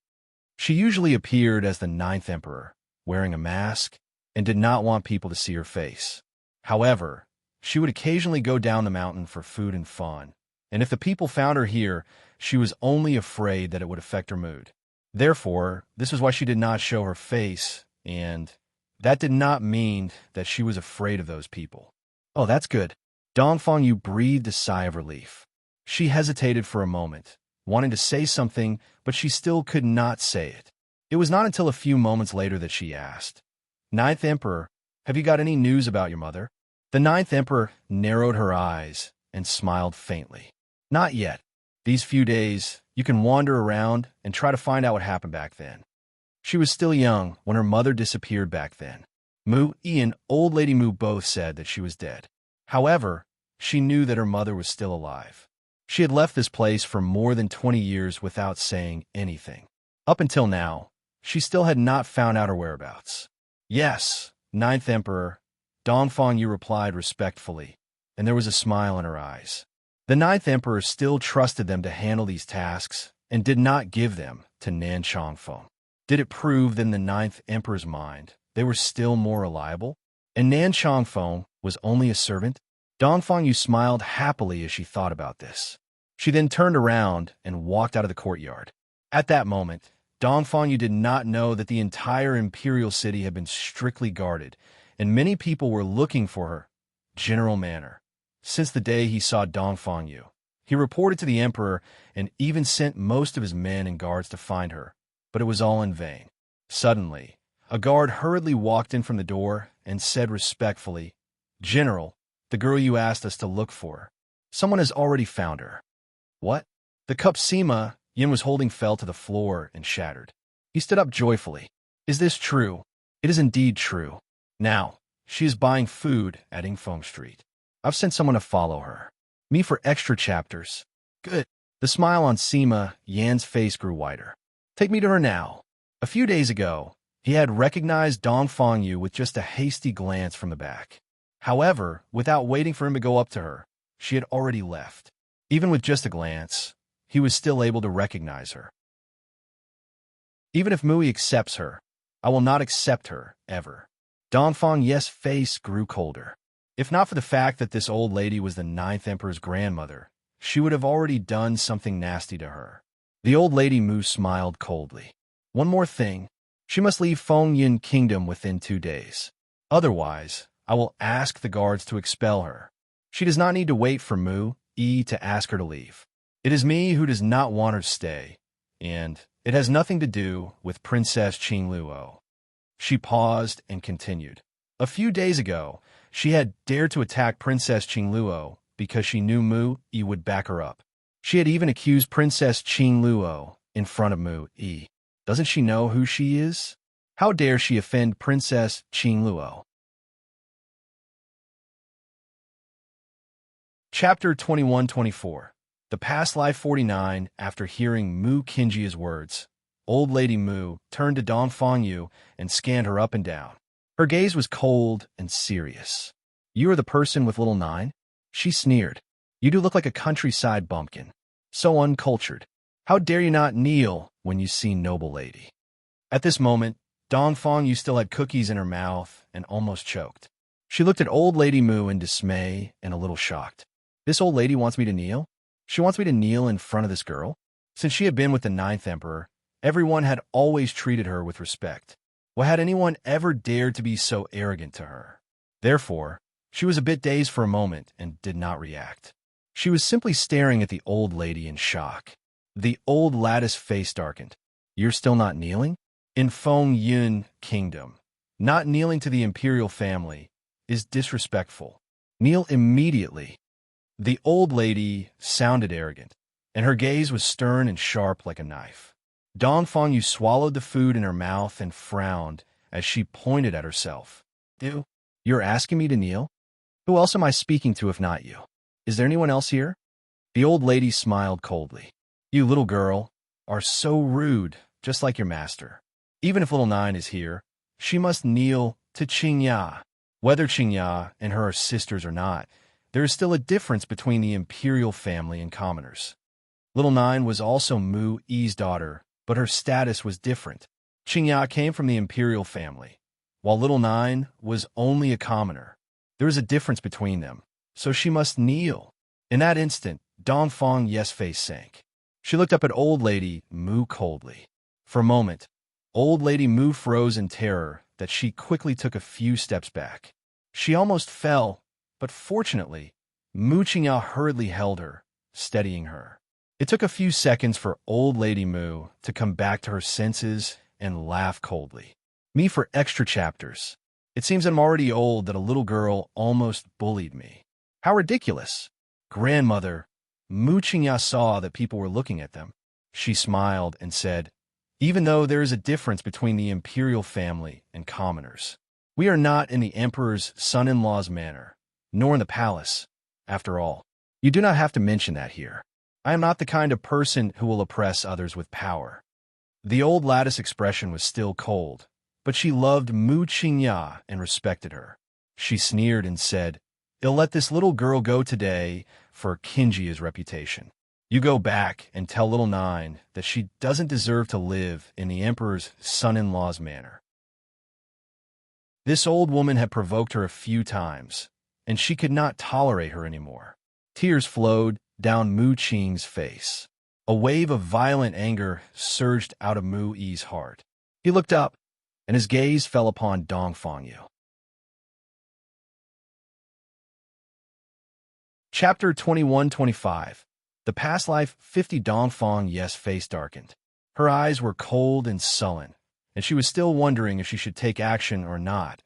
She usually appeared as the Ninth Emperor, wearing a mask, and did not want people to see her face. However, she would occasionally go down the mountain for food and fun, and if the people found her here, she was only afraid that it would affect her mood. Therefore, this is why she did not show her face, and that did not mean that she was afraid of those people. Oh, that's good. Dongfang breathed a sigh of relief. She hesitated for a moment, wanting to say something, but she still could not say it. It was not until a few moments later that she asked, Ninth Emperor, have you got any news about your mother? The Ninth Emperor narrowed her eyes and smiled faintly. Not yet. These few days, you can wander around and try to find out what happened back then. She was still young when her mother disappeared back then. Mu Yi and old lady Mu both said that she was dead. However, she knew that her mother was still alive. She had left this place for more than 20 years without saying anything. Up until now, she still had not found out her whereabouts. Yes, Ninth Emperor, Dongfang replied respectfully, and there was a smile in her eyes. The Ninth Emperor still trusted them to handle these tasks and did not give them to Nan Changfeng. Did it prove that in the Ninth Emperor's mind they were still more reliable? And Nan Changfeng was only a servant? Dongfang smiled happily as she thought about this. She then turned around and walked out of the courtyard. At that moment, Dongfang did not know that the entire imperial city had been strictly guarded, and many people were looking for her. General Manner. Since the day he saw Dongfang, he reported to the emperor and even sent most of his men and guards to find her, but it was all in vain. Suddenly, a guard hurriedly walked in from the door and said respectfully, General, the girl you asked us to look for. Someone has already found her. What? The cup Sima Yin was holding fell to the floor and shattered. He stood up joyfully. Is this true? It is indeed true. Now, she is buying food at Yingfeng Street. I've sent someone to follow her. Me for extra chapters. Good. The smile on Sima Yan's face grew wider. Take me to her now. A few days ago, he had recognized Dongfang with just a hasty glance from the back. However, without waiting for him to go up to her, she had already left. Even with just a glance, he was still able to recognize her. Even if Mui accepts her, I will not accept her, ever. Dongfang Ye's face grew colder. If not for the fact that this old lady was the 9th Emperor's grandmother, she would have already done something nasty to her. The old lady Mu smiled coldly. One more thing. She must leave Fengyin Kingdom within 2 days. Otherwise, I will ask the guards to expel her. She does not need to wait for Mu Yi to ask her to leave. It is me who does not want her to stay, and it has nothing to do with Princess Qingluo. She paused and continued. A few days ago, she had dared to attack Princess Qingluo because she knew Mu Yi would back her up. She had even accused Princess Qingluo in front of Mu Yi. Doesn't she know who she is? How dare she offend Princess Qingluo? Chapter 21-24. The Past Life 49. After hearing Mu Qingji's words, old lady Mu turned to Dongfang Yu and scanned her up and down. Her gaze was cold and serious. You are the person with little 9? She sneered. You do look like a countryside bumpkin. So uncultured. How dare you not kneel when you see noble lady? At this moment, Dongfang Yu still had cookies in her mouth and almost choked. She looked at old lady Mu in dismay and a little shocked. This old lady wants me to kneel? She wants me to kneel in front of this girl? Since she had been with the 9th Emperor, everyone had always treated her with respect. Why had anyone ever dared to be so arrogant to her? Therefore, she was a bit dazed for a moment and did not react. She was simply staring at the old lady in shock. The old lattice face darkened. You're still not kneeling? In Fengyin Kingdom, not kneeling to the imperial family is disrespectful. Kneel immediately. The old lady sounded arrogant, and her gaze was stern and sharp like a knife. Dongfang Yu swallowed the food in her mouth and frowned as she pointed at herself. You're asking me to kneel? Who else am I speaking to if not you? Is there anyone else here? The old lady smiled coldly. You little girl are so rude, just like your master. Even if little 9 is here, she must kneel to Qingya. Whether Qingya and her are sisters or not, there is still a difference between the imperial family and commoners. Little 9 was also Mu Yi's daughter, but her status was different. Qingya came from the imperial family, while little 9 was only a commoner. There is a difference between them, so she must kneel. In that instant, Dongfang Ye's face sank. She looked up at old lady Mu coldly. For a moment, old lady Mu froze in terror that she quickly took a few steps back. She almost fell, but fortunately, Mu Qingya hurriedly held her, steadying her. It took a few seconds for old lady Mu to come back to her senses and laugh coldly. Me for extra chapters. It seems I'm already old that a little girl almost bullied me. How ridiculous. Grandmother, Mu Qingya saw that people were looking at them. She smiled and said, even though there is a difference between the imperial family and commoners, we are not in the emperor's son-in-law's manor, nor in the palace. After all, you do not have to mention that here. I am not the kind of person who will oppress others with power. The old lattice expression was still cold, but she loved Mu Qingya and respected her. She sneered and said, I'll let this little girl go today for Qingji's reputation. You go back and tell little 9 that she doesn't deserve to live in the emperor's son-in-law's manor. This old woman had provoked her a few times, and she could not tolerate her anymore. Tears flowed down Mu Qing's face. A wave of violent anger surged out of Mu Yi's heart. He looked up, and his gaze fell upon Dongfang Yu. Chapter 21-25. The Past Life 50. Dongfang Ye's face darkened. Her eyes were cold and sullen, and she was still wondering if she should take action or not.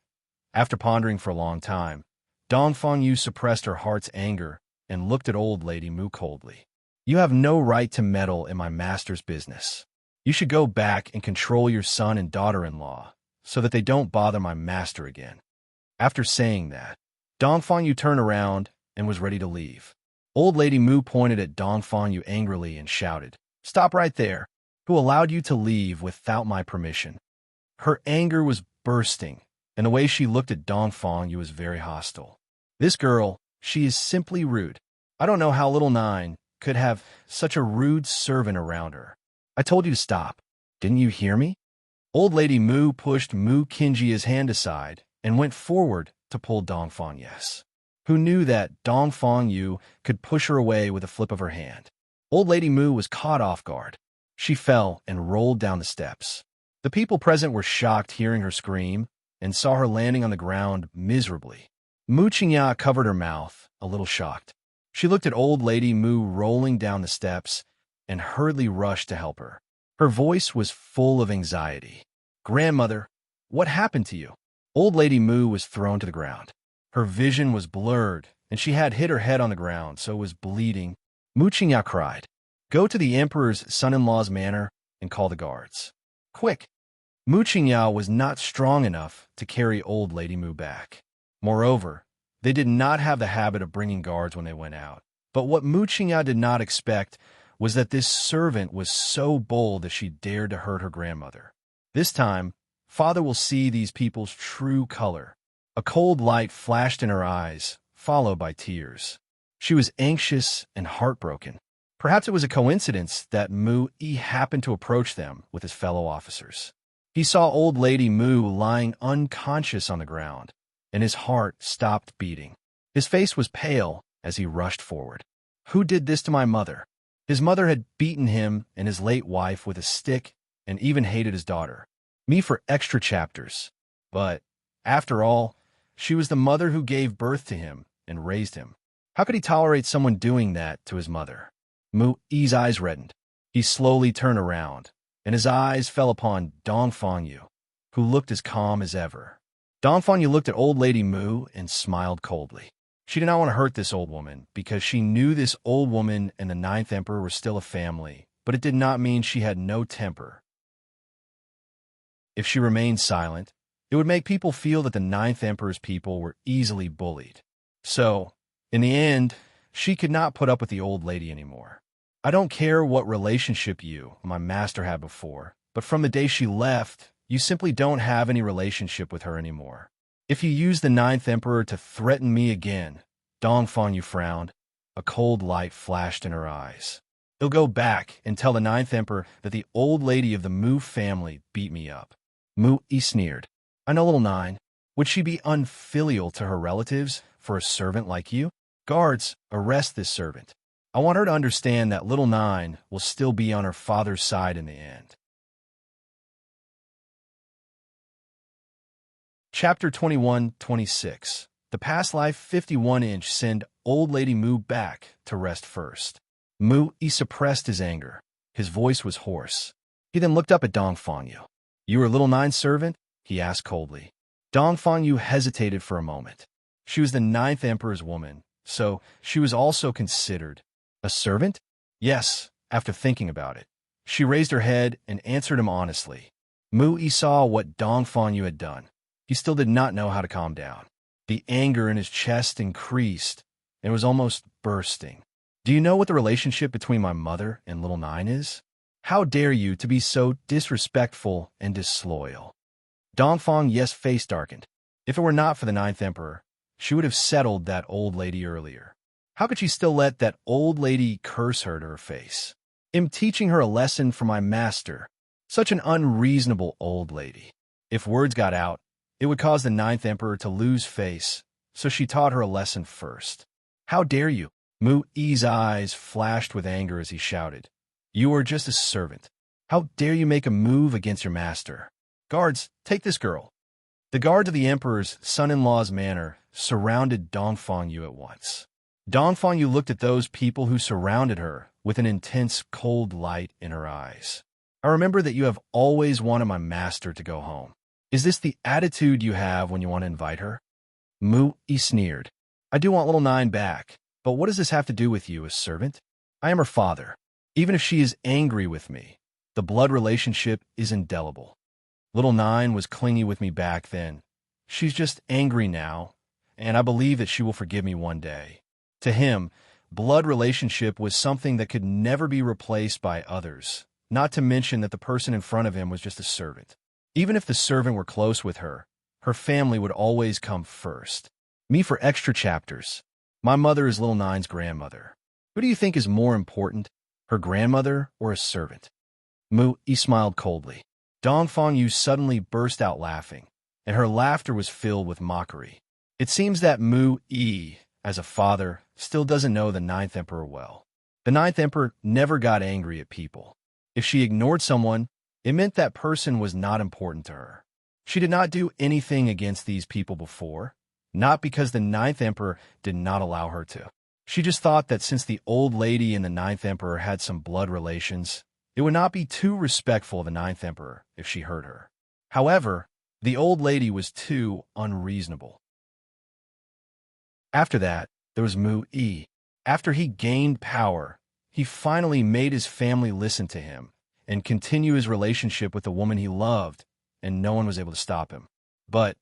After pondering for a long time, Dongfang Yu suppressed her heart's anger and looked at old lady Mu coldly. You have no right to meddle in my master's business. You should go back and control your son and daughter-in-law so that they don't bother my master again. After saying that, Dongfang Yu turned around and was ready to leave. Old lady Mu pointed at Dongfang Yu angrily and shouted, Stop right there! Who allowed you to leave without my permission? Her anger was bursting, and the way she looked at Dongfang Yu was very hostile. This girl, she is simply rude. I don't know how little Nine could have such a rude servant around her. I told you to stop. Didn't you hear me? Old Lady Mu pushed Mu Kinjia's hand aside and went forward to pull Dongfang Yes, who knew that Dongfang Yu could push her away with a flip of her hand. Old Lady Mu was caught off guard. She fell and rolled down the steps. The people present were shocked hearing her scream and saw her landing on the ground miserably. Mu Qingya covered her mouth, a little shocked. She looked at Old Lady Mu rolling down the steps and hurriedly rushed to help her. Her voice was full of anxiety. Grandmother, what happened to you? Old Lady Mu was thrown to the ground. Her vision was blurred, and she had hit her head on the ground, so was bleeding. Mu Qingya cried, "Go to the Emperor's son-in-law's manor and call the guards. Quick!" Mu Qingya was not strong enough to carry Old Lady Mu back. Moreover, they did not have the habit of bringing guards when they went out. But what Mu Qingya did not expect was that this servant was so bold that she dared to hurt her grandmother. This time, Father will see these people's true color. A cold light flashed in her eyes, followed by tears. She was anxious and heartbroken. Perhaps it was a coincidence that Mu Yi happened to approach them with his fellow officers. He saw Old Lady Mu lying unconscious on the ground, and his heart stopped beating. His face was pale as he rushed forward. Who did this to my mother? His mother had beaten him and his late wife with a stick and even hated his daughter. Me for extra chapters. But, after all, she was the mother who gave birth to him and raised him. How could he tolerate someone doing that to his mother? Mu Yi's eyes reddened. He slowly turned around, and his eyes fell upon Dongfang Yu, who looked as calm as ever. Dongfang Yu looked at Old Lady Mu and smiled coldly. She did not want to hurt this old woman because she knew this old woman and the Ninth Emperor were still a family, but it did not mean she had no temper. If she remained silent, it would make people feel that the Ninth Emperor's people were easily bullied. So, in the end, she could not put up with the old lady anymore. I don't care what relationship you, my master, had before, but from the day she left, you simply don't have any relationship with her anymore. If you use the Ninth Emperor to threaten me again, Dongfang Yu frowned. A cold light flashed in her eyes. He'll go back and tell the Ninth Emperor that the old lady of the Mu family beat me up. Mu Yi sneered. I know, little Nine. Would she be unfilial to her relatives for a servant like you? Guards, arrest this servant. I want her to understand that little Nine will still be on her father's side in the end. Chapter 21-26. The past life 51-inch send Old Lady Mu back to rest first. Mu Yi suppressed his anger. His voice was hoarse. He then looked up at Dongfang Yu. You are little Nine's servant? He asked coldly. Dongfang Yu hesitated for a moment. She was the Ninth Emperor's woman, so she was also considered a servant? Yes, after thinking about it. She raised her head and answered him honestly. Mu Yi saw what Dongfang Yu had done. He still did not know how to calm down. The anger in his chest increased and was almost bursting. Do you know what the relationship between my mother and little Nine is? How dare you to be so disrespectful and disloyal? Dongfang Yes' face darkened. If it were not for the Ninth Emperor, she would have settled that old lady earlier. How could she still let that old lady curse her to her face? I'm teaching her a lesson from my master. Such an unreasonable old lady. If words got out, it would cause the Ninth Emperor to lose face, so she taught her a lesson first. How dare you? Mu Yi's eyes flashed with anger as he shouted. You are just a servant. How dare you make a move against your master? Guards, take this girl. The guards of the Emperor's son-in-law's manor surrounded Dongfang Yu at once. Dongfang Yu looked at those people who surrounded her with an intense cold light in her eyes. I remember that you have always wanted my master to go home. Is this the attitude you have when you want to invite her? Mu Yi sneered. I do want little Nine back, but what does this have to do with you, a servant? I am her father. Even if she is angry with me, the blood relationship is indelible. Little Nine was clingy with me back then. She's just angry now, and I believe that she will forgive me one day. To him, blood relationship was something that could never be replaced by others, not to mention that the person in front of him was just a servant. Even if the servant were close with her, her family would always come first. Me for extra chapters. My mother is little Nine's grandmother. Who do you think is more important, her grandmother or a servant? Mu-yi smiled coldly. Dongfang Yu suddenly burst out laughing, and her laughter was filled with mockery. It seems that Mu-yi, as a father, still doesn't know the Ninth Emperor well. The Ninth Emperor never got angry at people. If she ignored someone, it meant that person was not important to her. She did not do anything against these people before, not because the Ninth Emperor did not allow her to. She just thought that since the old lady and the Ninth Emperor had some blood relations, it would not be too respectful of the Ninth Emperor if she hurt her. However, the old lady was too unreasonable. After that, there was Mu-yi. After he gained power, he finally made his family listen to him and continue his relationship with the woman he loved, and no one was able to stop him. But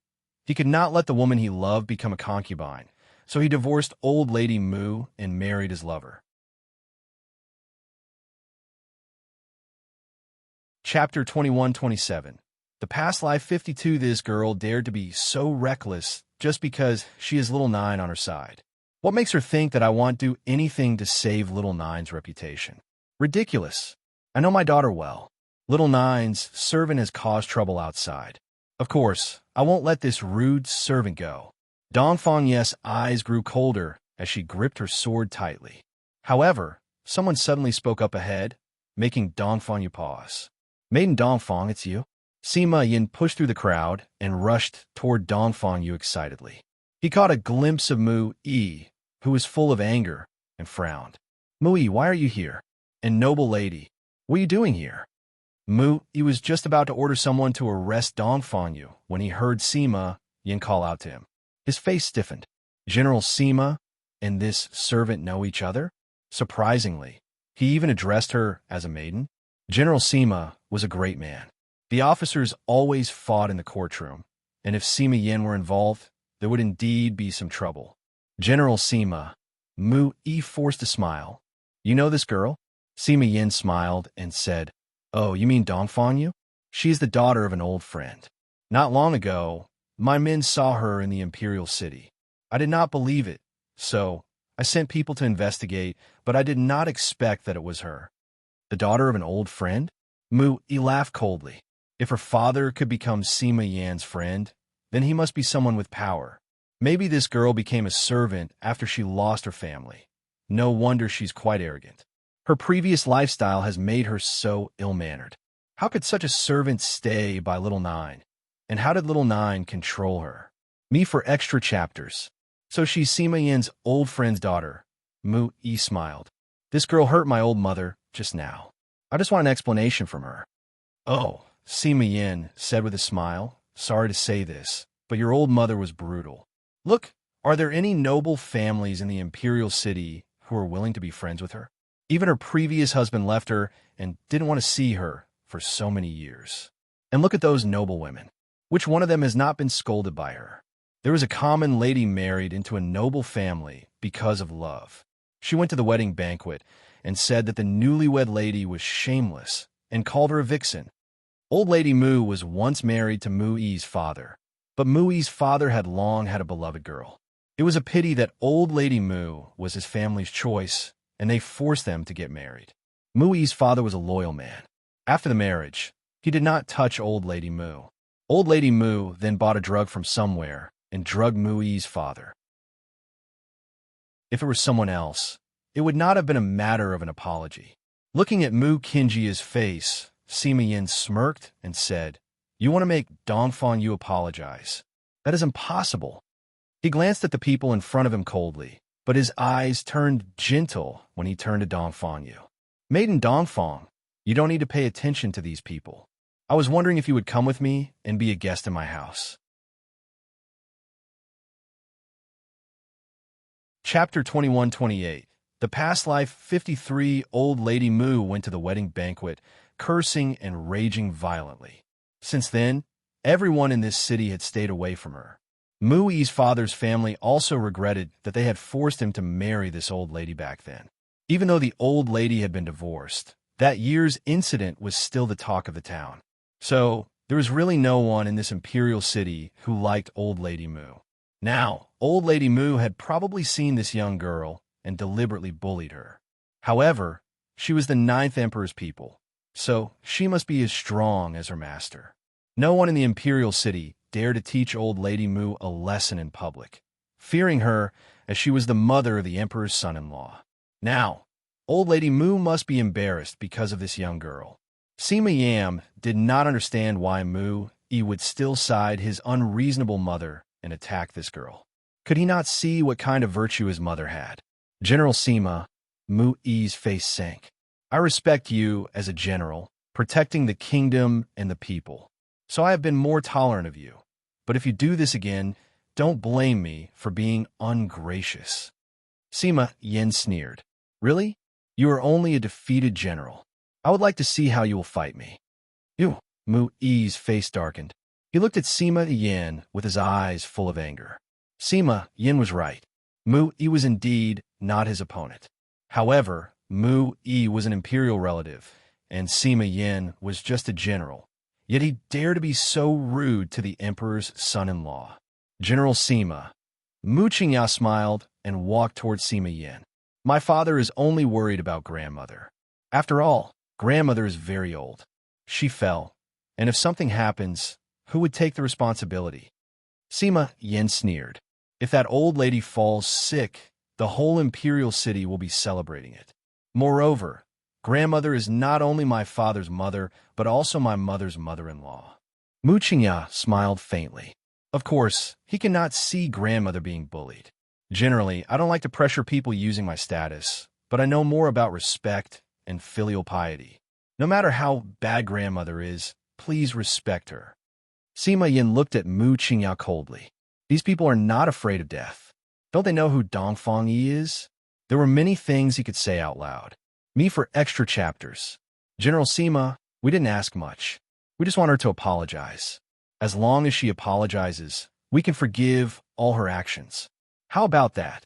he could not let the woman he loved become a concubine, so he divorced old lady Mu and married his lover. Chapter 21-27. The past life 52. This girl dared to be so reckless just because she has little Nine on her side. What makes her think that I won't do anything to save little Nine's reputation? Ridiculous. I know my daughter well. Little Nine's servant has caused trouble outside. Of course, I won't let this rude servant go. Dongfang Yu's eyes grew colder as she gripped her sword tightly. However, someone suddenly spoke up ahead, making Dongfang Yu pause. Maiden Dongfang, it's you? Sima Yin pushed through the crowd and rushed toward Dongfang Yu excitedly. He caught a glimpse of Mu-yi, who was full of anger, and frowned. Mu-yi, why are you here? And noble lady, what are you doing here? Mu-yi was just about to order someone to arrest Dongfang Yu when he heard Sima Yin call out to him. His face stiffened. General Sima and this servant know each other? Surprisingly, he even addressed her as a maiden. General Sima was a great man. The officers always fought in the courtroom, and if Sima Yin were involved, there would indeed be some trouble. General Sima, Mu-yi forced a smile. You know this girl? Sima Yin smiled and said, Oh, you mean Dongfang Yu? She is the daughter of an old friend. Not long ago, my men saw her in the imperial city. I did not believe it, so I sent people to investigate, but I did not expect that it was her. The daughter of an old friend? Mu-yi laughed coldly. If her father could become Sima Yan's friend, then he must be someone with power. Maybe this girl became a servant after she lost her family. No wonder she's quite arrogant. Her previous lifestyle has made her so ill-mannered. How could such a servant stay by little Nine? And how did little Nine control her? Me for extra chapters. So she's Sima Yan's old friend's daughter. Mu-yi smiled. This girl hurt my old mother just now. I just want an explanation from her. Oh, Sima Yin said with a smile, sorry to say this, but your old mother was brutal. Look, are there any noble families in the imperial city who are willing to be friends with her? Even her previous husband left her and didn't want to see her for so many years. And look at those noble women. Which one of them has not been scolded by her? There was a common lady married into a noble family because of love. She went to the wedding banquet and said that the newlywed lady was shameless and called her a vixen. Old Lady Mu was once married to Mu-yi's father, but Mu-yi's father had long had a beloved girl. It was a pity that Old Lady Mu was his family's choice, and they forced them to get married. Mu-yi's father was a loyal man. After the marriage, he did not touch Old Lady Mu. Old Lady Mu then bought a drug from somewhere and drugged Mu-yi's father. If it were someone else, it would not have been a matter of an apology. Looking at Mu Kinjia's face, Sima Yin smirked and said, You want to make Dongfang Yu apologize? That is impossible. He glanced at the people in front of him coldly, but his eyes turned gentle when he turned to Dongfang Yu. Maiden Dongfang, you don't need to pay attention to these people. I was wondering if you would come with me and be a guest in my house. Chapter 21-28. The past life 53. Old Lady Mu went to the wedding banquet, cursing and raging violently. Since then, everyone in this city had stayed away from her. Mu-yi's father's family also regretted that they had forced him to marry this old lady back then. Even though the old lady had been divorced, that year's incident was still the talk of the town. So, there was really no one in this imperial city who liked Old Lady Mu. Now, old Lady Mu had probably seen this young girl and deliberately bullied her. However, she was the ninth emperor's pupil, so she must be as strong as her master. No one in the imperial city dared to teach old Lady Mu a lesson in public, fearing her as she was the mother of the emperor's son-in-law. Now, old Lady Mu must be embarrassed because of this young girl. Sima Yam did not understand why Mu Yi would still side his unreasonable mother and attack this girl. Could he not see what kind of virtue his mother had? General Sima, Mu Yi's face sank. I respect you as a general, protecting the kingdom and the people, so I have been more tolerant of you. But if you do this again, don't blame me for being ungracious. Sima Yin sneered. Really? You are only a defeated general. I would like to see how you will fight me. You, Mu Yi's face darkened. He looked at Sima Yin with his eyes full of anger. Sima Yin was right. Mu Yi was indeed not his opponent. However, Mu Yi was an imperial relative, and Sima Yin was just a general. Yet he dared to be so rude to the emperor's son-in-law. General Sima. Mu Qingya smiled and walked toward Sima Yin. My father is only worried about grandmother. After all, grandmother is very old. She fell, and if something happens, who would take the responsibility? Sima Yin sneered. If that old lady falls sick, the whole imperial city will be celebrating it. Moreover, grandmother is not only my father's mother, but also my mother's mother-in-law. Mu Qingya smiled faintly. Of course, he cannot see grandmother being bullied. Generally, I don't like to pressure people using my status, but I know more about respect and filial piety. No matter how bad grandmother is, please respect her. Sima Yin looked at Mu Qingya coldly. These people are not afraid of death. Don't they know who Dongfang Yi is? There were many things he could say out loud. Me for extra chapters. General Sima, we didn't ask much. We just want her to apologize. As long as she apologizes, we can forgive all her actions. How about that?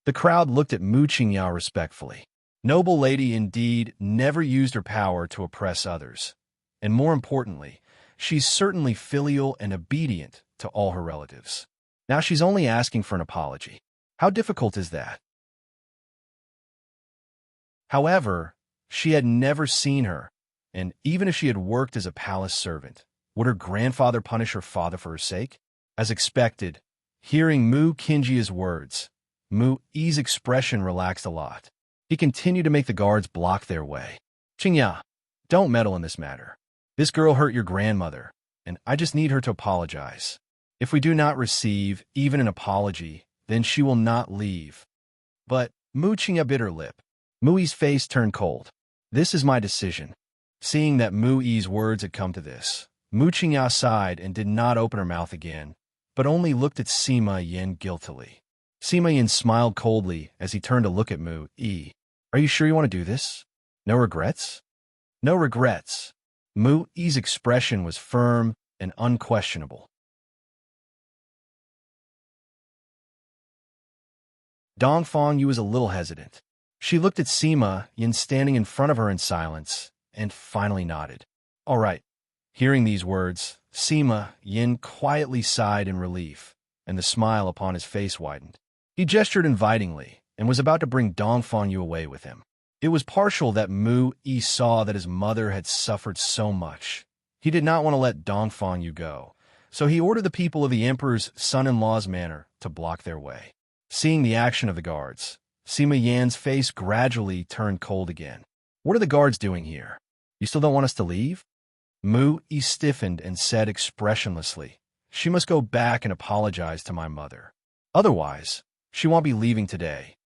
The crowd looked at Mu Qingya respectfully. Noble lady indeed never used her power to oppress others. And more importantly, she's certainly filial and obedient to all her relatives. Now she's only asking for an apology. How difficult is that? However, she had never seen her, and even if she had worked as a palace servant, would her grandfather punish her father for her sake? As expected, hearing Mu Qingya's words, Mu Yi's expression relaxed a lot. He continued to make the guards block their way. Qingya, don't meddle in this matter. This girl hurt your grandmother, and I just need her to apologize. If we do not receive even an apology, then she will not leave. But Mu Qingya bit her lip. Mu Yi's face turned cold. This is my decision. Seeing that Mu Yi's words had come to this, Mu Qingya sighed and did not open her mouth again, but only looked at Sima Yin guiltily. Sima Yin smiled coldly as he turned to look at Mu Yi. Are you sure you want to do this? No regrets? No regrets. Mu Yi's expression was firm and unquestionable. Dongfang Yu was a little hesitant. She looked at Sima Yin standing in front of her in silence, and finally nodded. All right. Hearing these words, Sima Yin quietly sighed in relief, and the smile upon his face widened. He gestured invitingly, and was about to bring Dongfang Yu away with him. It was partial that Mu Yi saw that his mother had suffered so much. He did not want to let Dongfang Yu go, so he ordered the people of the emperor's son-in-law's manor to block their way. Seeing the action of the guards, Sima Yan's face gradually turned cold again. What are the guards doing here? You still don't want us to leave? Mu Yi stiffened and said expressionlessly, she must go back and apologize to my mother. Otherwise, she won't be leaving today.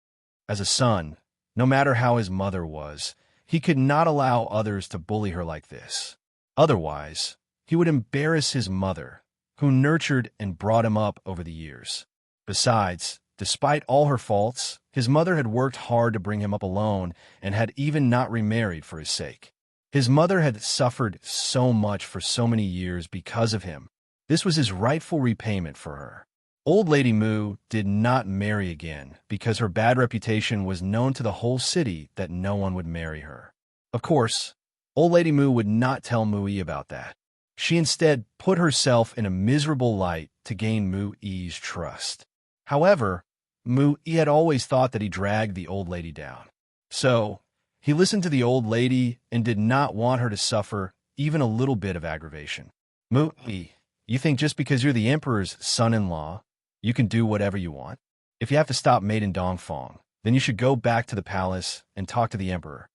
As a son, no matter how his mother was, he could not allow others to bully her like this. Otherwise, he would embarrass his mother, who nurtured and brought him up over the years. Besides, despite all her faults, his mother had worked hard to bring him up alone and had even not remarried for his sake. His mother had suffered so much for so many years because of him. This was his rightful repayment for her. Old Lady Mu did not marry again because her bad reputation was known to the whole city that no one would marry her. Of course, Old Lady Mu would not tell Mu Yi about that. She instead put herself in a miserable light to gain Mu Yi's trust. However, Mu Yi had always thought that he dragged the old lady down. So, he listened to the old lady and did not want her to suffer even a little bit of aggravation. Mu Yi, you think just because you're the emperor's son-in-law, you can do whatever you want? If you have to stop Maiden Dongfang, then you should go back to the palace and talk to the emperor.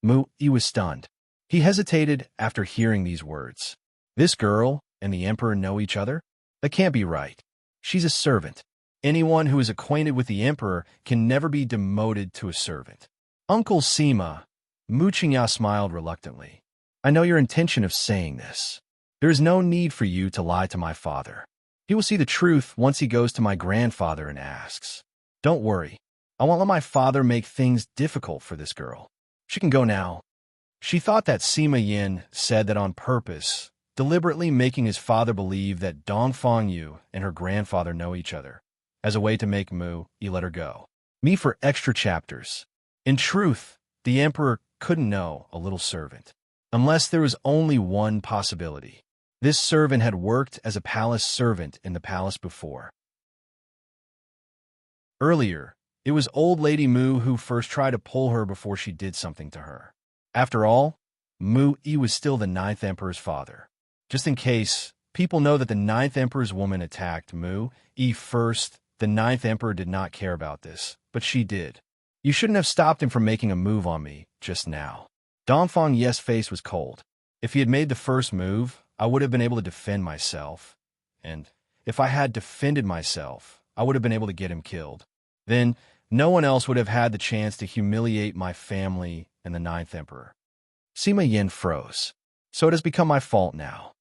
Mu Yi was stunned. He hesitated after hearing these words. This girl and the emperor know each other? That can't be right. She's a servant. Anyone who is acquainted with the emperor can never be demoted to a servant. Uncle Sima, Mu Qingya smiled reluctantly. I know your intention of saying this. There is no need for you to lie to my father. He will see the truth once he goes to my grandfather and asks. Don't worry. I won't let my father make things difficult for this girl. She can go now. She thought that Sima Yin said that on purpose, deliberately making his father believe that Dongfang Yu and her grandfather know each other, as a way to make Mu Yi let her go. Me for extra chapters. In truth, the emperor couldn't know a little servant, unless there was only one possibility. This servant had worked as a palace servant in the palace before. Earlier, it was old lady Mu who first tried to pull her before she did something to her. After all, Mu Yi was still the 9th emperor's father. Just in case, people know that the 9th emperor's woman attacked Mu Yi first. The 9th emperor did not care about this, but she did. You shouldn't have stopped him from making a move on me just now. Dongfang Ye's face was cold. If he had made the first move, I would have been able to defend myself. And if I had defended myself, I would have been able to get him killed. Then, no one else would have had the chance to humiliate my family and the 9th emperor. Sima Yin froze. So it has become my fault now.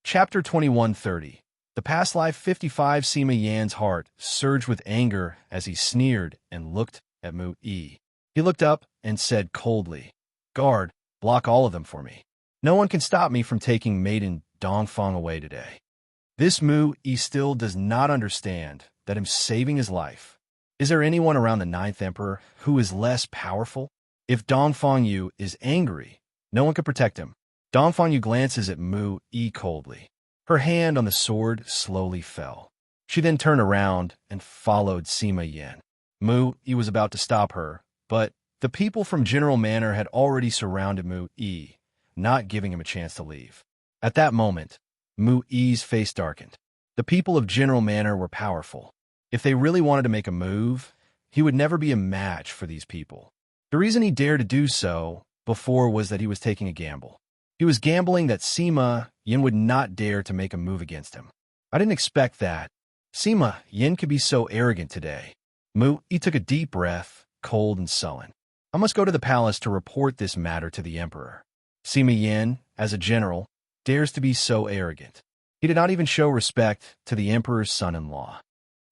Chapter 2130. The past life 55. Sima Yan's heart surged with anger as he sneered and looked at Mu Yi. He looked up and said coldly, Guard, block all of them for me. No one can stop me from taking Maiden Dongfang away today. This Mu Yi still does not understand that I'm saving his life. Is there anyone around the 9th emperor who is less powerful? If Dongfang Yu is angry, no one can protect him. Dongfang Yu glances at Mu Yi coldly. Her hand on the sword slowly fell. She then turned around and followed Sima Yin. Mu Yi was about to stop her, but the people from General Manor had already surrounded Mu Yi, not giving him a chance to leave. At that moment, Mu Yi's face darkened. The people of General Manor were powerful. If they really wanted to make a move, he would never be a match for these people. The reason he dared to do so before was that he was taking a gamble. He was gambling that Sima Yin would not dare to make a move against him. I didn't expect that. Sima Yin could be so arrogant today. Mu Yi took a deep breath, cold and sullen. I must go to the palace to report this matter to the emperor. Sima Yin, as a general, dares to be so arrogant. He did not even show respect to the emperor's son-in-law.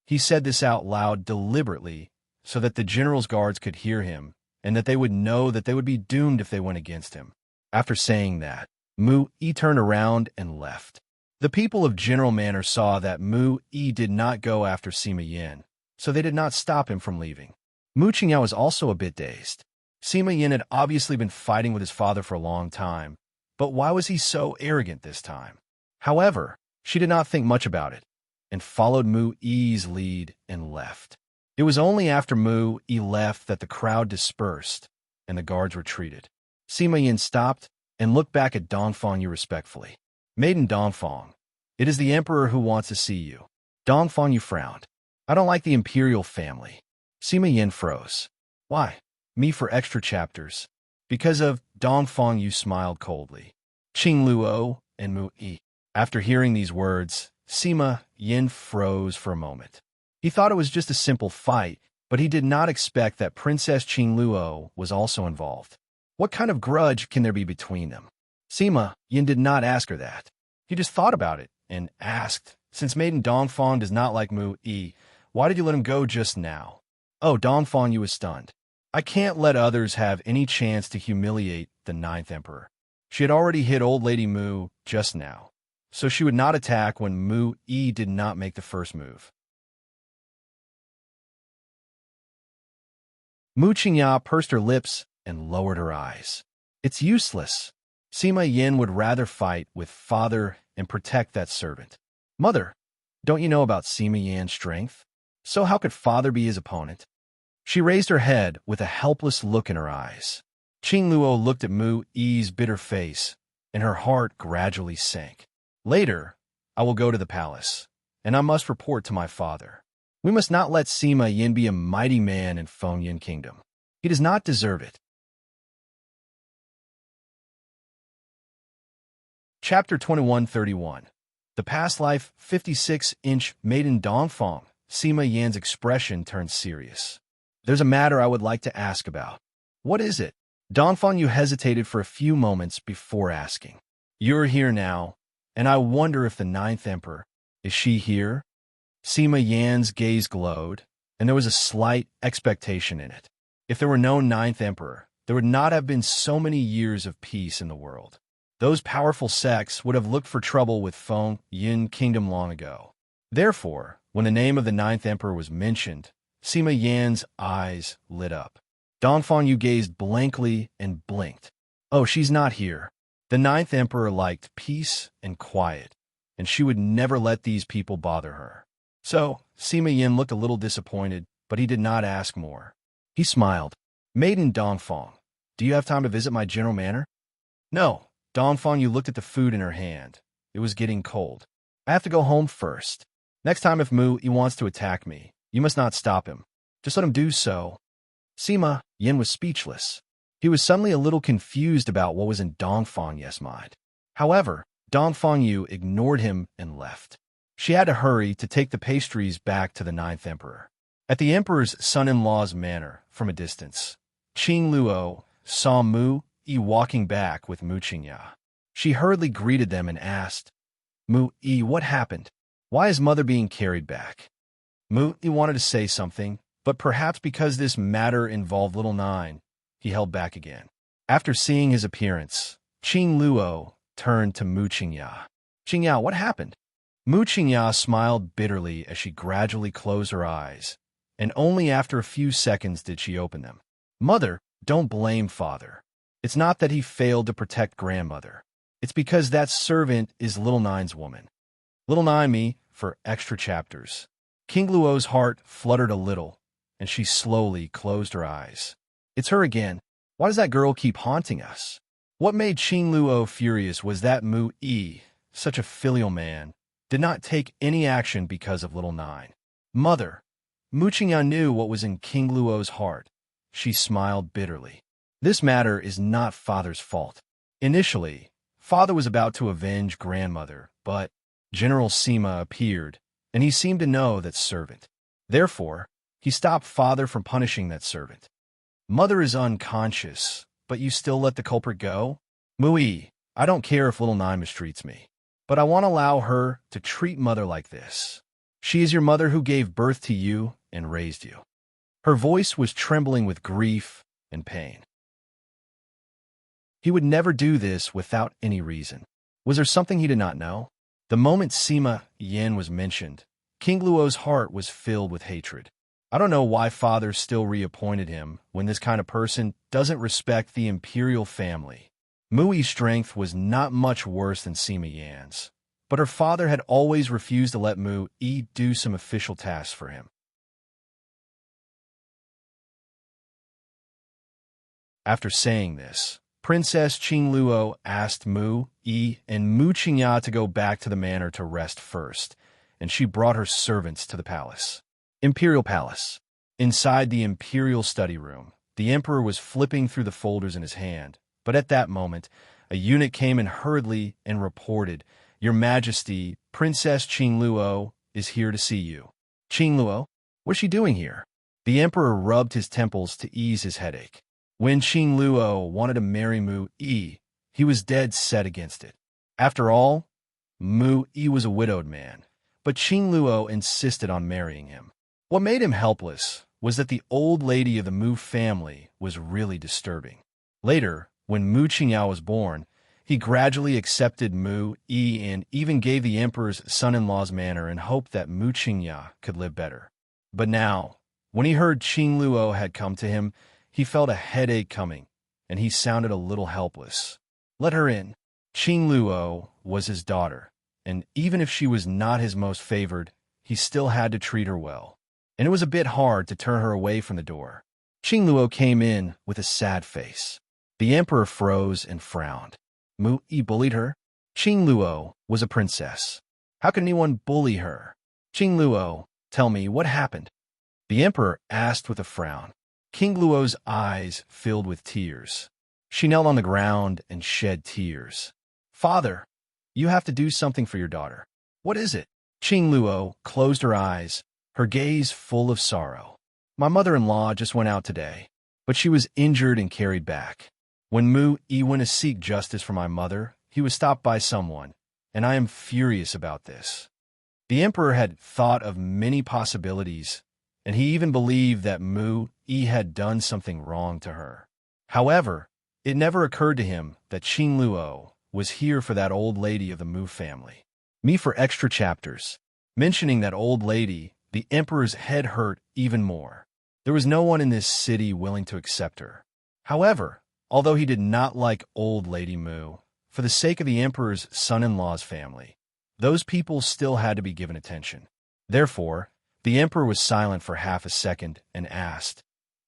He said this out loud deliberately so that the general's guards could hear him and that they would know that they would be doomed if they went against him. After saying that, Mu Yi turned around and left. The people of General Manor saw that Mu Yi did not go after Sima Yin, so they did not stop him from leaving. Mu Qingya was also a bit dazed. Sima Yin had obviously been fighting with his father for a long time, but why was he so arrogant this time? However, she did not think much about it, and followed Mu Yi's lead and left. It was only after Mu Yi left that the crowd dispersed and the guards retreated. Sima Yin stopped and looked back at Dongfang Yu respectfully. Maiden Dongfang, it is the emperor who wants to see you. Dongfang Yu frowned. I don't like the imperial family. Sima Yin froze. Why? Me for extra chapters. Because of Dongfang Yu smiled coldly. Qing Luo and Mu Yi. After hearing these words, Sima Yin froze for a moment. He thought it was just a simple fight, but he did not expect that Princess Qing Luo was also involved. What kind of grudge can there be between them? Sima Yin did not ask her that. He just thought about it and asked, since Maiden Dongfang does not like Mu Yi, why did you let him go just now? Oh, Dongfang Yu was stunned. I can't let others have any chance to humiliate the 9th emperor. She had already hit old lady Mu just now, so she would not attack when Mu Yi did not make the first move. Mu Qingya pursed her lips and lowered her eyes. It's useless. Sima Yin would rather fight with father and protect that servant. Mother, don't you know about Sima Yan's strength? So how could father be his opponent? She raised her head with a helpless look in her eyes. Qing Luo looked at Mu Yi's bitter face, and her heart gradually sank. Later, I will go to the palace, and I must report to my father. We must not let Sima Yin be a mighty man in Fengyin Kingdom. He does not deserve it. Chapter 2131. The past life 56-inch maiden Dongfang. Sima Yan's expression turned serious. There's a matter I would like to ask about. What is it? Dongfang Yu hesitated for a few moments before asking. You're here now, and I wonder if the ninth emperor, is she here? Sima Yan's gaze glowed, and there was a slight expectation in it. If there were no ninth emperor, there would not have been so many years of peace in the world. Those powerful sects would have looked for trouble with Fengyin Kingdom long ago. Therefore, when the name of the ninth emperor was mentioned, Sima Yan's eyes lit up. Dongfang Yu gazed blankly and blinked. Oh, she's not here. The ninth emperor liked peace and quiet, and she would never let these people bother her. So, Sima Yin looked a little disappointed, but he did not ask more. He smiled. Maiden Dongfang, do you have time to visit my general manor? No. Dongfang Yu looked at the food in her hand. It was getting cold. I have to go home first. Next time if Mu Yi wants to attack me, you must not stop him. Just let him do so. Sima Yin was speechless. He was suddenly a little confused about what was in Dongfang Yu's mind. However, Dongfang Yu ignored him and left. She had to hurry to take the pastries back to the ninth emperor. At the emperor's son-in-law's manor, from a distance, Qing Luo saw Mu Yi walking back with Mu Qingya. She hurriedly greeted them and asked, Mu Yi, what happened? Why is mother being carried back? Mu Yi wanted to say something, but perhaps because this matter involved little Nine, he held back again. After seeing his appearance, Qing Luo turned to Mu Qingya. Qingya, what happened? Mu Qingya smiled bitterly as she gradually closed her eyes, and only after a few seconds did she open them. Mother, don't blame father. It's not that he failed to protect grandmother. It's because that servant is little Nine's woman. Little Nine me for extra chapters. King Luo's heart fluttered a little, and she slowly closed her eyes. It's her again. Why does that girl keep haunting us? What made Qing Luo furious was that Mu Yi, such a filial man, did not take any action because of little Nine. Mother, Mu Qingya knew what was in King Luo's heart. She smiled bitterly. This matter is not father's fault. Initially, father was about to avenge grandmother, but General Sima appeared, and he seemed to know that servant. Therefore, he stopped father from punishing that servant. Mother is unconscious, but you still let the culprit go? Mu Yi, I don't care if little Nine mistreats me, but I want to allow her to treat mother like this. She is your mother who gave birth to you and raised you. Her voice was trembling with grief and pain. He would never do this without any reason. Was there something he did not know? The moment Sima Yin was mentioned, King Luo's heart was filled with hatred. I don't know why father still reappointed him when this kind of person doesn't respect the imperial family. Mu Yi's strength was not much worse than Sima Yan's, but her father had always refused to let Mu Yi do some official tasks for him. After saying this, Princess Qing Luo asked Mu Yi and Mu Qingya to go back to the manor to rest first, and she brought her servants to the palace. Imperial Palace. Inside the imperial study room, the emperor was flipping through the folders in his hand, but at that moment, a eunuch came in hurriedly and reported, Your Majesty, Princess Qing Luo is here to see you. Qing Luo? What's she doing here? The emperor rubbed his temples to ease his headache. When Qing Luo wanted to marry Mu Yi, he was dead set against it. After all, Mu Yi was a widowed man, but Qing Luo insisted on marrying him. What made him helpless was that the old lady of the Mu family was really disturbing. Later, when Mu Qingya was born, he gradually accepted Mu Yi and even gave the emperor's son-in-law's manor in hope that Mu Qingya could live better. But now, when he heard Qing Luo had come to him, he felt a headache coming, and he sounded a little helpless. Let her in. Qing Luo was his daughter, and even if she was not his most favored, he still had to treat her well. And it was a bit hard to turn her away from the door. Qing Luo came in with a sad face. The emperor froze and frowned. Mu Yi bullied her? Qing Luo was a princess. How could anyone bully her? Qing Luo, tell me, what happened? The emperor asked with a frown. King Luo's eyes filled with tears. She knelt on the ground and shed tears. Father, you have to do something for your daughter. What is it? Qing Luo closed her eyes, her gaze full of sorrow. My mother-in-law just went out today, but she was injured and carried back. When Mu Yi went to seek justice for my mother, he was stopped by someone, and I am furious about this. The emperor had thought of many possibilities, and he even believed that Mu Yi had done something wrong to her. However, it never occurred to him that Qing Luo was here for that old lady of the Mu family. Me for extra chapters. Mentioning that old lady, the emperor's head hurt even more. There was no one in this city willing to accept her. However, although he did not like old Lady Mu, for the sake of the emperor's son-in-law's family, those people still had to be given attention. Therefore, the emperor was silent for half a second and asked,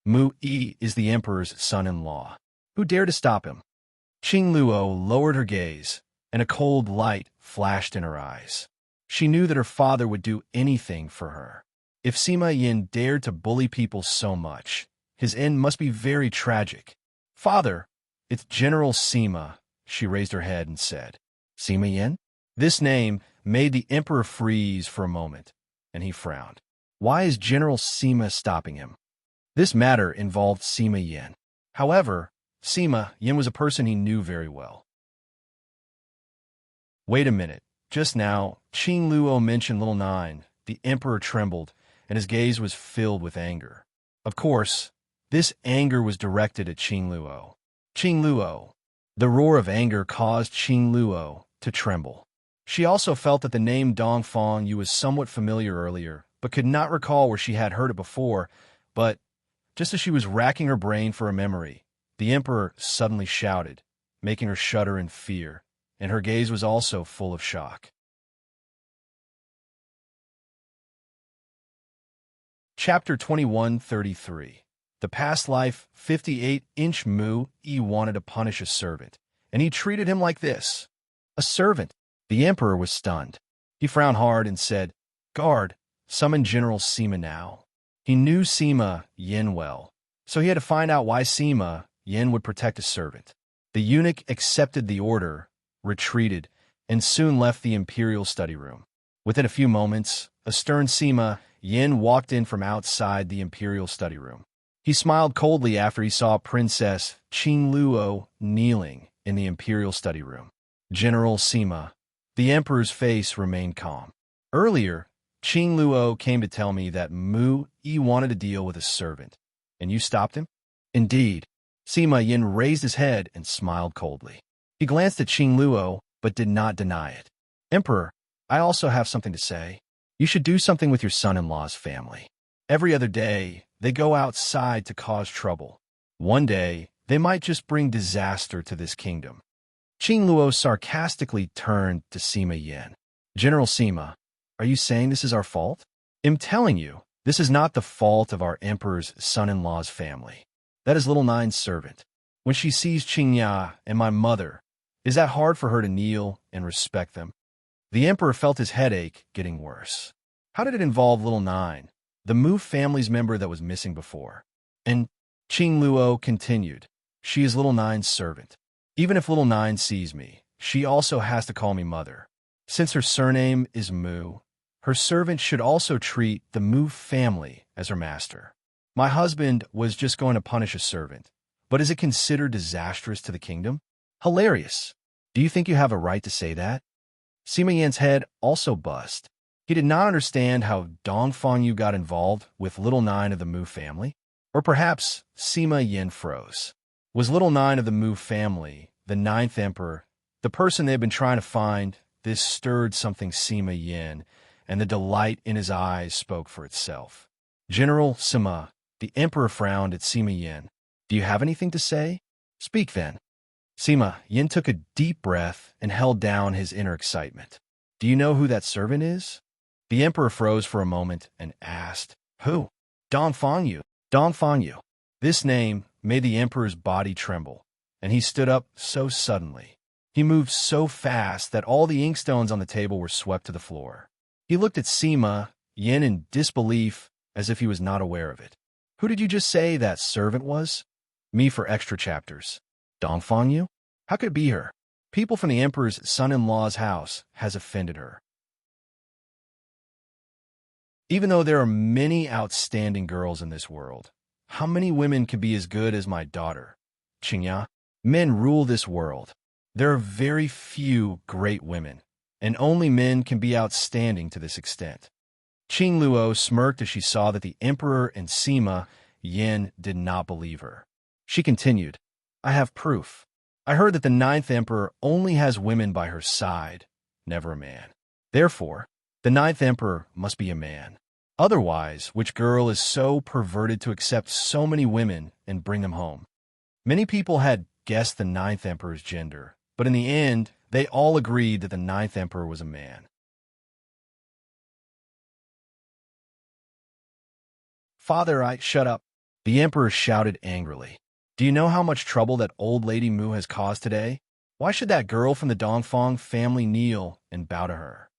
Mu Yi is the emperor's son-in-law. Who dared to stop him? Qing Luo lowered her gaze, and a cold light flashed in her eyes. She knew that her father would do anything for her. If Sima Yin dared to bully people so much, his end must be very tragic. Father, it's General Sima, she raised her head and said. Sima Yin? This name made the emperor freeze for a moment, and he frowned. Why is General Sima stopping him? This matter involved Sima Yin. However, Sima Yin was a person he knew very well. Wait a minute. Just now, Qing Luo mentioned Little Nine. The emperor trembled, and his gaze was filled with anger. Of course, this anger was directed at Qing Luo. Qing Luo. The roar of anger caused Qing Luo to tremble. She also felt that the name Dongfang Yu was somewhat familiar earlier, but could not recall where she had heard it before. But, just as she was racking her brain for a memory, the emperor suddenly shouted, making her shudder in fear, and her gaze was also full of shock. Chapter 2133. The past life, 58-inch Mu Yi wanted to punish a servant, and he treated him like this. A servant. The emperor was stunned. He frowned hard and said, Guard, summon General Sima now. He knew Sima Yin well, so he had to find out why Sima Yin would protect a servant. The eunuch accepted the order, retreated, and soon left the imperial study room. Within a few moments, a stern Sima Yin walked in from outside the imperial study room. He smiled coldly after he saw Princess Qing Luo kneeling in the imperial study room. General Sima. The emperor's face remained calm. Earlier, Qing Luo came to tell me that Mu Yi wanted to deal with a servant, and you stopped him? Indeed. Sima Yin raised his head and smiled coldly. He glanced at Qing Luo, but did not deny it. Emperor, I also have something to say. You should do something with your son-in-law's family. Every other day, they go outside to cause trouble. One day, they might just bring disaster to this kingdom. Qing Luo sarcastically turned to Sima Yin. General Sima, are you saying this is our fault? I'm telling you, this is not the fault of our emperor's son-in-law's family. That is Little Nine's servant. When she sees Qing Ya and my mother, is that hard for her to kneel and respect them? The emperor felt his headache getting worse. How did it involve Little Nine, the Mu family's member that was missing before? And Qing Luo continued, she is Little Nine's servant. Even if Little Nine sees me, she also has to call me mother. Since her surname is Mu, her servant should also treat the Mu family as her master. My husband was just going to punish a servant, but is it considered disastrous to the kingdom? Hilarious. Do you think you have a right to say that? Sima Yin's head also buzzed. He did not understand how Dongfang Yu got involved with Little Nine of the Mu family. Or perhaps Sima Yin froze. Was Little Nine of the Mu family, the ninth emperor, the person they had been trying to find? This stirred something Sima Yin, and the delight in his eyes spoke for itself. General Sima, the emperor frowned at Sima Yin. Do you have anything to say? Speak then. Sima Yin took a deep breath and held down his inner excitement. Do you know who that servant is? The emperor froze for a moment and asked, Who? Dongfang Yu. This name made the emperor's body tremble, and he stood up so suddenly. He moved so fast that all the inkstones on the table were swept to the floor. He looked at Sima Yin in disbelief, as if he was not aware of it. Who did you just say that servant was? Me for extra chapters. Dongfang Yu? How could it be her? People from the emperor's son-in-law's house has offended her. Even though there are many outstanding girls in this world, how many women can be as good as my daughter? Qingya, men rule this world. There are very few great women, and only men can be outstanding to this extent. Qing Luo smirked as she saw that the emperor and Sima Yin did not believe her. She continued, I have proof. I heard that the ninth emperor only has women by her side, never a man. Therefore, the ninth emperor must be a man. Otherwise, which girl is so perverted to accept so many women and bring them home? Many people had guessed the ninth emperor's gender, but in the end, they all agreed that the ninth emperor was a man. Father, shut up. The emperor shouted angrily. Do you know how much trouble that old lady Mu has caused today? Why should that girl from the Dongfang family kneel and bow to her?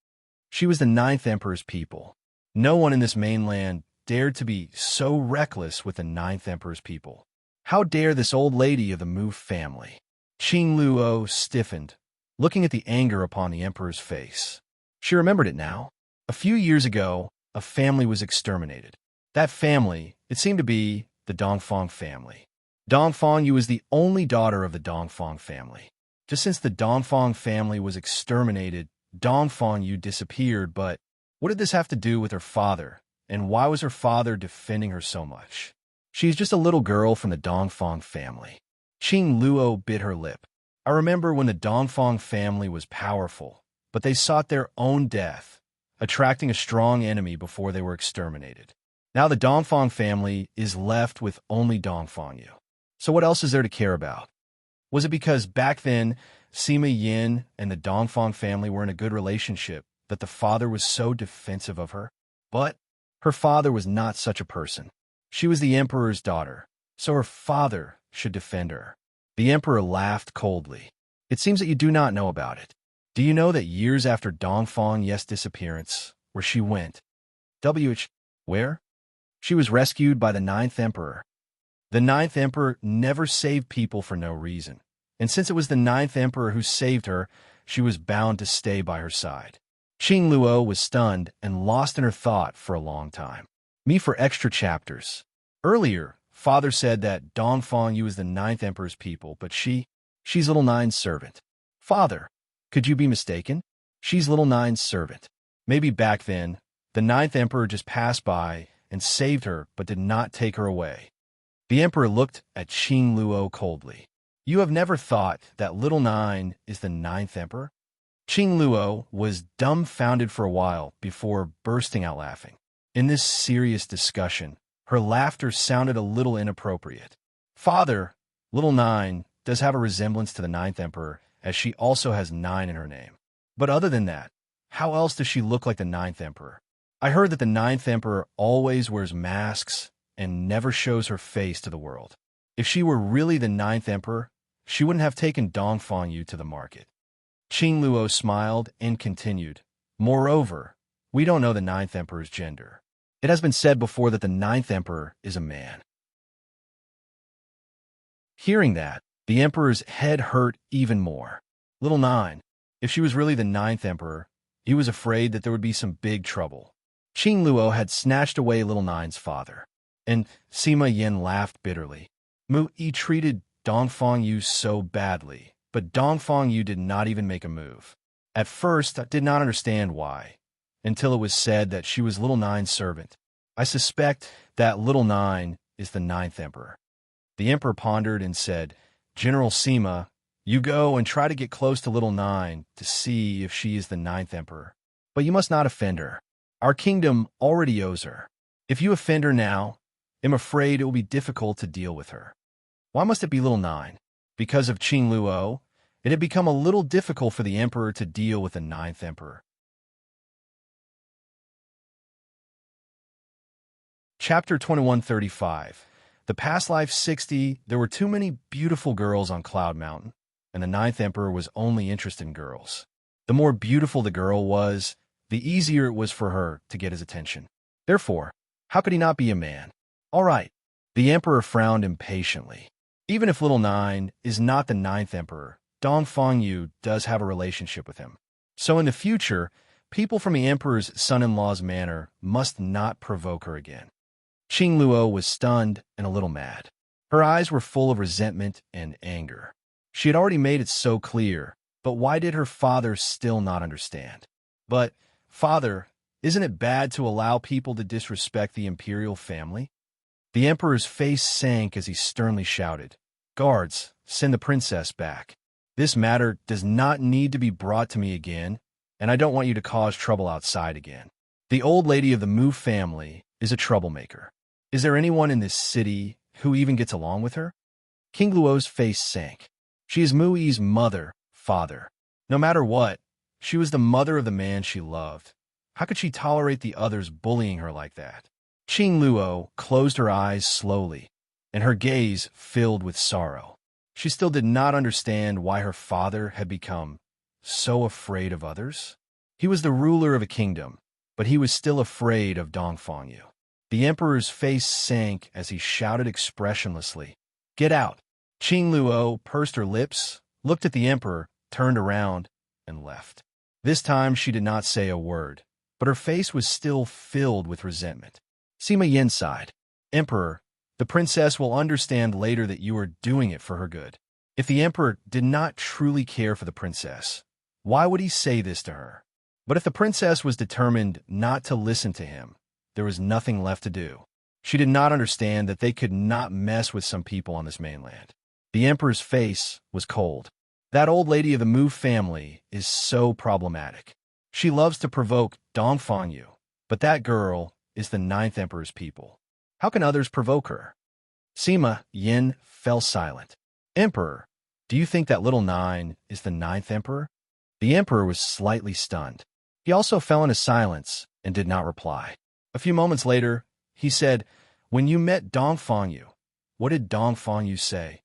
She was the ninth emperor's people. No one in this mainland dared to be so reckless with the ninth emperor's people. How dare this old lady of the Mu family? Qing Luo stiffened, looking at the anger upon the emperor's face. She remembered it now. A few years ago, a family was exterminated. That family, it seemed to be the Dongfang family. Dongfang Yu was the only daughter of the Dongfang family. Just since the Dongfang family was exterminated, Dongfang Yu disappeared, but what did this have to do with her father, and why was her father defending her so much? She's just a little girl from the Dongfang family. Qing Luo bit her lip. I remember when the Dongfang family was powerful, but they sought their own death, attracting a strong enemy before they were exterminated. Now the Dongfang family is left with only Dongfang Yu. So what else is there to care about? Was it because back then, Sima Yin and the Dongfang family were in a good relationship that the father was so defensive of her? But her father was not such a person. She was the emperor's daughter, so her father should defend her. The emperor laughed coldly. It seems that you do not know about it. Do you know that years after Dongfang Ye's disappearance, where she went? Where? She was rescued by the ninth emperor. The ninth emperor never saved people for no reason, and since it was the ninth emperor who saved her, she was bound to stay by her side. Qing Luo was stunned and lost in her thought for a long time. Me for extra chapters. Earlier, Father said that Dongfang Yu is the ninth emperor's people, but she's little nine's servant. Father, could you be mistaken? She's little nine's servant. Maybe back then, the ninth emperor just passed by and saved her but did not take her away. The emperor looked at Qing Luo coldly. You have never thought that little nine is the ninth emperor? Qing Luo was dumbfounded for a while before bursting out laughing. In this serious discussion, her laughter sounded a little inappropriate. Father, little nine does have a resemblance to the ninth emperor, as she also has 9 in her name. But other than that, how else does she look like the ninth emperor? I heard that the ninth emperor always wears masks and never shows her face to the world. If she were really the ninth emperor, she wouldn't have taken Dongfang Yu to the market. Qing Luo smiled and continued, Moreover, we don't know the ninth emperor's gender. It has been said before that the ninth emperor is a man. Hearing that, the emperor's head hurt even more. Little nine, if she was really the ninth emperor, he was afraid that there would be some big trouble. Qing Luo had snatched away little nine's father, and Sima Yin laughed bitterly. Mu Yi treated Dongfang Yu so badly, but Dongfang Yu did not even make a move. At first, I did not understand why, until it was said that she was little nine's servant. I suspect that little nine is the ninth emperor. The emperor pondered and said, General Sima, you go and try to get close to little nine to see if she is the ninth emperor. But you must not offend her. Our kingdom already owes her. If you offend her now, I'm afraid it will be difficult to deal with her. Why must it be little nine? Because of Qing Luo, it had become a little difficult for the emperor to deal with the ninth emperor. Chapter 2135. The past life 60, there were too many beautiful girls on Cloud Mountain, and the ninth emperor was only interested in girls. The more beautiful the girl was, the easier it was for her to get his attention. Therefore, how could he not be a man? All right. The emperor frowned impatiently. Even if Little Nine is not the ninth emperor, Dong Fangyu does have a relationship with him. So in the future, people from the emperor's son-in-law's manor must not provoke her again. Qing Luo was stunned and a little mad. Her eyes were full of resentment and anger. She had already made it so clear, but why did her father still not understand? But, father, isn't it bad to allow people to disrespect the imperial family? The emperor's face sank as he sternly shouted, "Guards, send the princess back. This matter does not need to be brought to me again, and I don't want you to cause trouble outside again. The old lady of the Mu family is a troublemaker. Is there anyone in this city who even gets along with her?" King Luo's face sank. She is Mu Yi's mother, father. No matter what, she was the mother of the man she loved. How could she tolerate the others bullying her like that? Qing Luo closed her eyes slowly, and her gaze filled with sorrow. She still did not understand why her father had become so afraid of others. He was the ruler of a kingdom, but he was still afraid of Dong Fangyu. The emperor's face sank as he shouted expressionlessly, "Get out!" Qing Luo pursed her lips, looked at the emperor, turned around, and left. This time she did not say a word, but her face was still filled with resentment. Sima Yin sighed. "Emperor, the princess will understand later that you are doing it for her good." If the emperor did not truly care for the princess, why would he say this to her? But if the princess was determined not to listen to him, there was nothing left to do. She did not understand that they could not mess with some people on this mainland. The emperor's face was cold. That old lady of the Mu family is so problematic. She loves to provoke Dong Fangyu, but that girl is the ninth emperor's people. How can others provoke her? Sima Yin fell silent. "Emperor, do you think that Little Nine is the ninth emperor?" The emperor was slightly stunned. He also fell into silence and did not reply. A few moments later, he said, "When you met Dong Fangyu, what did Dong Fangyu say?"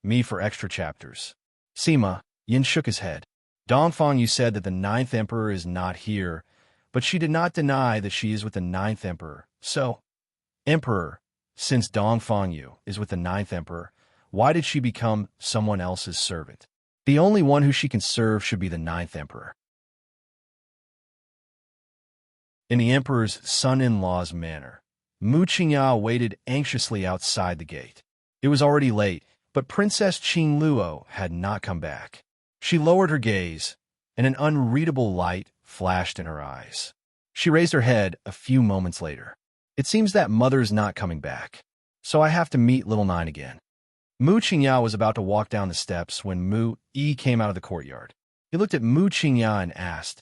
"Me for extra chapters." Sima Yin shook his head. Dong Fangyu said that the ninth emperor is not here, but she did not deny that she is with the ninth emperor. So, Emperor, since Dong Fangyu is with the ninth emperor, why did she become someone else's servant? The only one who she can serve should be the ninth emperor. In the emperor's son-in-law's manor, Mu Qingya waited anxiously outside the gate. It was already late, but Princess Qing Luo had not come back. She lowered her gaze, and an unreadable light flashed in her eyes. She raised her head a few moments later. "It seems that mother's not coming back, so I have to meet Little Nine again." Mu Qingya was about to walk down the steps when Mu Yi came out of the courtyard. He looked at Mu Qingya and asked,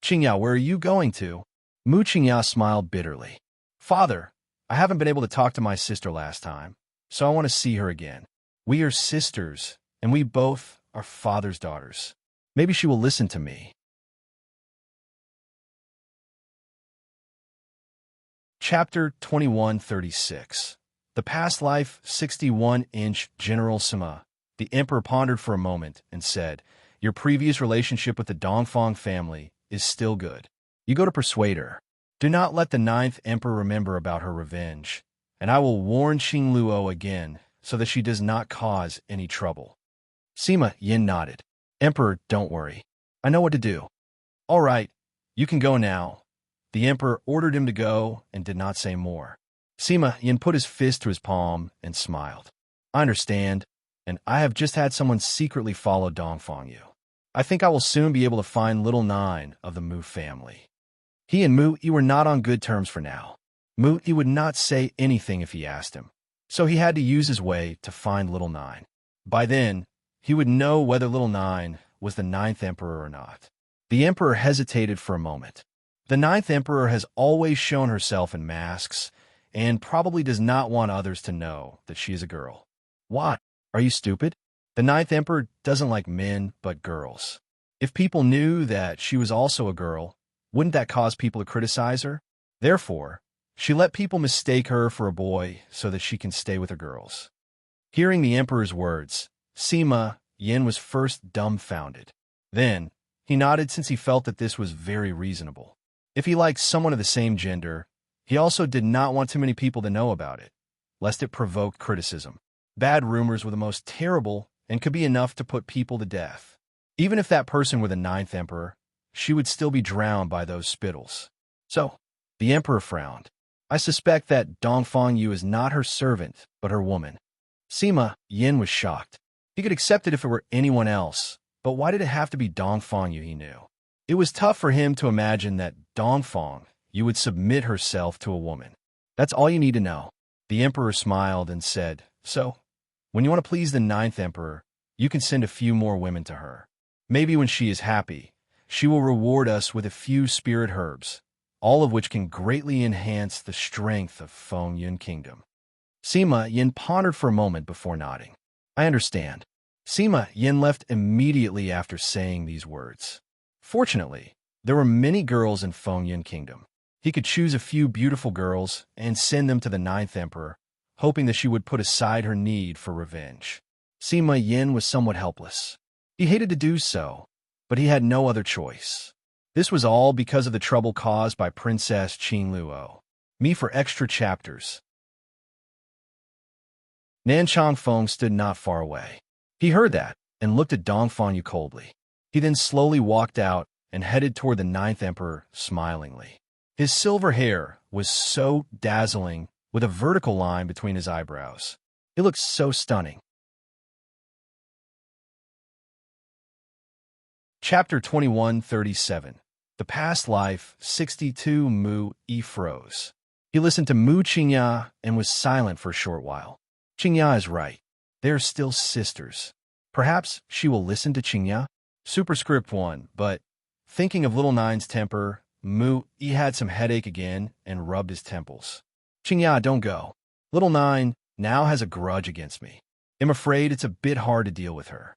"Qingya, where are you going to?" Mu Qingya smiled bitterly. "Father, I haven't been able to talk to my sister last time, so I want to see her again. We are sisters, and we both are father's daughters. Maybe she will listen to me." Chapter 2136. The Past Life 61-inch General Sima. The emperor pondered for a moment and said, "Your previous relationship with the Dongfang family is still good. You go to persuade her. Do not let the ninth emperor remember about her revenge, and I will warn Qing Luo again so that she does not cause any trouble." Sima Yin nodded. "Emperor, don't worry. I know what to do." "All right, you can go now." The emperor ordered him to go and did not say more. Sima Yin put his fist to his palm and smiled. "I understand, and I have just had someone secretly follow Dong Fangyu. I think I will soon be able to find Little Nine of the Mu family." He and Mu Yi were not on good terms for now. Mu Yi would not say anything if he asked him, so he had to use his way to find Little Nine. By then, he would know whether Little Nine was the ninth emperor or not. The emperor hesitated for a moment. The ninth emperor has always shown herself in masks, and probably does not want others to know that she is a girl. "What? Are you stupid? The ninth emperor doesn't like men, but girls. If people knew that she was also a girl, wouldn't that cause people to criticize her? Therefore, she let people mistake her for a boy so that she can stay with her girls. Hearing the emperor's words, Sima Yin was first dumbfounded. Then, he nodded since he felt that this was very reasonable. If he liked someone of the same gender, he also did not want too many people to know about it, lest it provoked criticism. Bad rumors were the most terrible and could be enough to put people to death. Even if that person were the ninth emperor, she would still be drowned by those spittles. So, the emperor frowned. I suspect that Dongfang Yu is not her servant, but her woman. Sima Yin was shocked. He could accept it if it were anyone else, but why did it have to be Dongfang Yu he knew? It was tough for him to imagine that Dongfang Yu would submit herself to a woman. That's all you need to know. The emperor smiled and said, so, when you want to please the ninth emperor, you can send a few more women to her. Maybe when she is happy, she will reward us with a few spirit herbs, all of which can greatly enhance the strength of Feng Yun Kingdom. Sima Yin pondered for a moment before nodding. I understand. Sima Yin left immediately after saying these words. Fortunately, there were many girls in Feng Yun Kingdom. He could choose a few beautiful girls and send them to the ninth emperor, hoping that she would put aside her need for revenge. Sima Yin was somewhat helpless. He hated to do so, but he had no other choice. This was all because of the trouble caused by Princess Qingluo. Me for extra chapters. Nan Changfeng stood not far away. He heard that and looked at Dongfang Yu coldly. He then slowly walked out and headed toward the ninth emperor smilingly. His silver hair was so dazzling with a vertical line between his eyebrows. It looked so stunning. Chapter 2137. The Past Life 62 Mu Yi froze. He listened to Mu Qingya and was silent for a short while. Qingya is right. They are still sisters. Perhaps she will listen to Qingya? Superscript 1, but thinking of little Nine's temper, Mu Yi had some headache again and rubbed his temples. Qingya, don't go. Little Nine now has a grudge against me. I'm afraid it's a bit hard to deal with her.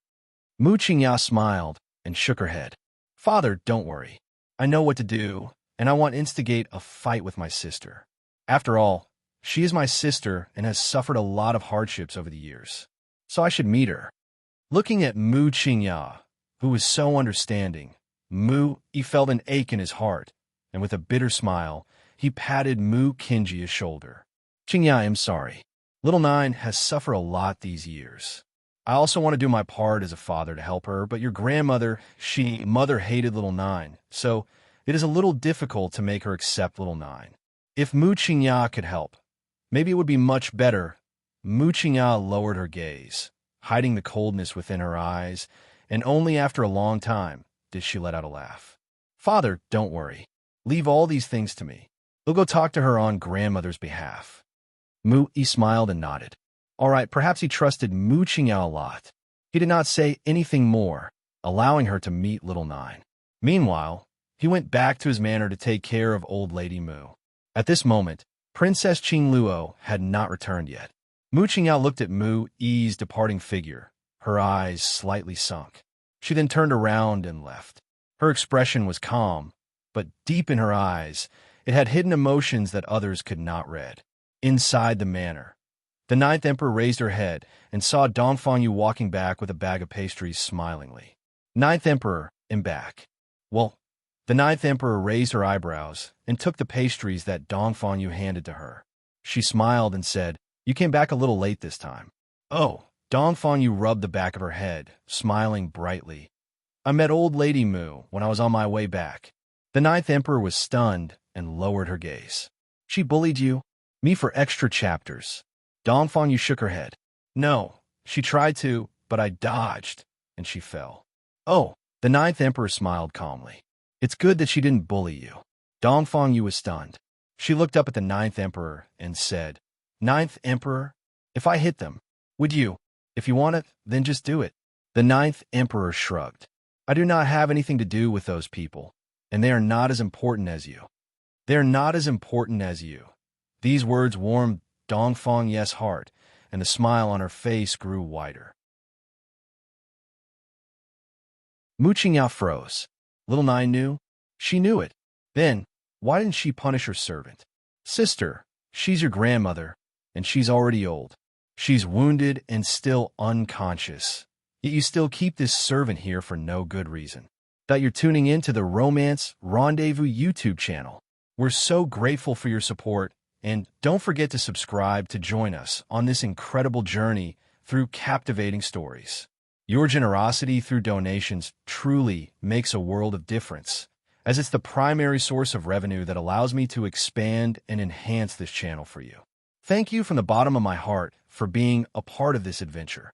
Mu Qingya smiled and shook her head. Father, don't worry. I know what to do, and I won't instigate a fight with my sister. After all, she is my sister and has suffered a lot of hardships over the years, so I should meet her. Looking at Mu Qingya, who was so understanding, he felt an ache in his heart, and with a bitter smile, he patted Mu Qingya's shoulder. Qingya, I'm sorry. Little Nine has suffered a lot these years. I also want to do my part as a father to help her, but your grandmother, mother hated little Nine, so it is a little difficult to make her accept little Nine. If Mu Qingya could help, maybe it would be much better. Mu Qingya lowered her gaze, hiding the coldness within her eyes, and only after a long time did she let out a laugh. Father, don't worry. Leave all these things to me. We'll go talk to her on grandmother's behalf. Mu Yi smiled and nodded. All right, perhaps he trusted Mu Qingya a lot. He did not say anything more, allowing her to meet little Nine. Meanwhile, he went back to his manor to take care of old Lady Mu. At this moment, Princess Qingluo had not returned yet. Mu Qingya looked at Mu Yi's departing figure, her eyes slightly sunk. She then turned around and left. Her expression was calm, but deep in her eyes, it had hidden emotions that others could not read. Inside the manor, the ninth emperor raised her head and saw Dongfang Yu walking back with a bag of pastries smilingly. Ninth emperor, embark. Well, the ninth emperor raised her eyebrows and took the pastries that Dongfang Yu handed to her. She smiled and said, You came back a little late this time. Oh, Dongfang Yu rubbed the back of her head, smiling brightly. I met old Lady Mu when I was on my way back. The ninth emperor was stunned and lowered her gaze. She bullied you? Me for extra chapters. Dongfang Yu shook her head. No, she tried to, but I dodged, and she fell. Oh, the ninth emperor smiled calmly. It's good that she didn't bully you. Dongfang Yu was stunned. She looked up at the ninth emperor and said, Ninth emperor, if I hit them, would you? If you want it, then just do it. The ninth emperor shrugged. I do not have anything to do with those people, and they are not as important as you. They are not as important as you. These words warmed Dongfang Yu's heart, and the smile on her face grew wider. Mooching out froze. Little Nine knew. She knew it. Then, why didn't she punish her servant? Sister, she's your grandmother, and she's already old. She's wounded and still unconscious. Yet you still keep this servant here for no good reason. That you're tuning in to the Romance Rendezvous YouTube channel. We're so grateful for your support, and don't forget to subscribe to join us on this incredible journey through captivating stories. Your generosity through donations truly makes a world of difference, as it's the primary source of revenue that allows me to expand and enhance this channel for you. Thank you from the bottom of my heart for being a part of this adventure.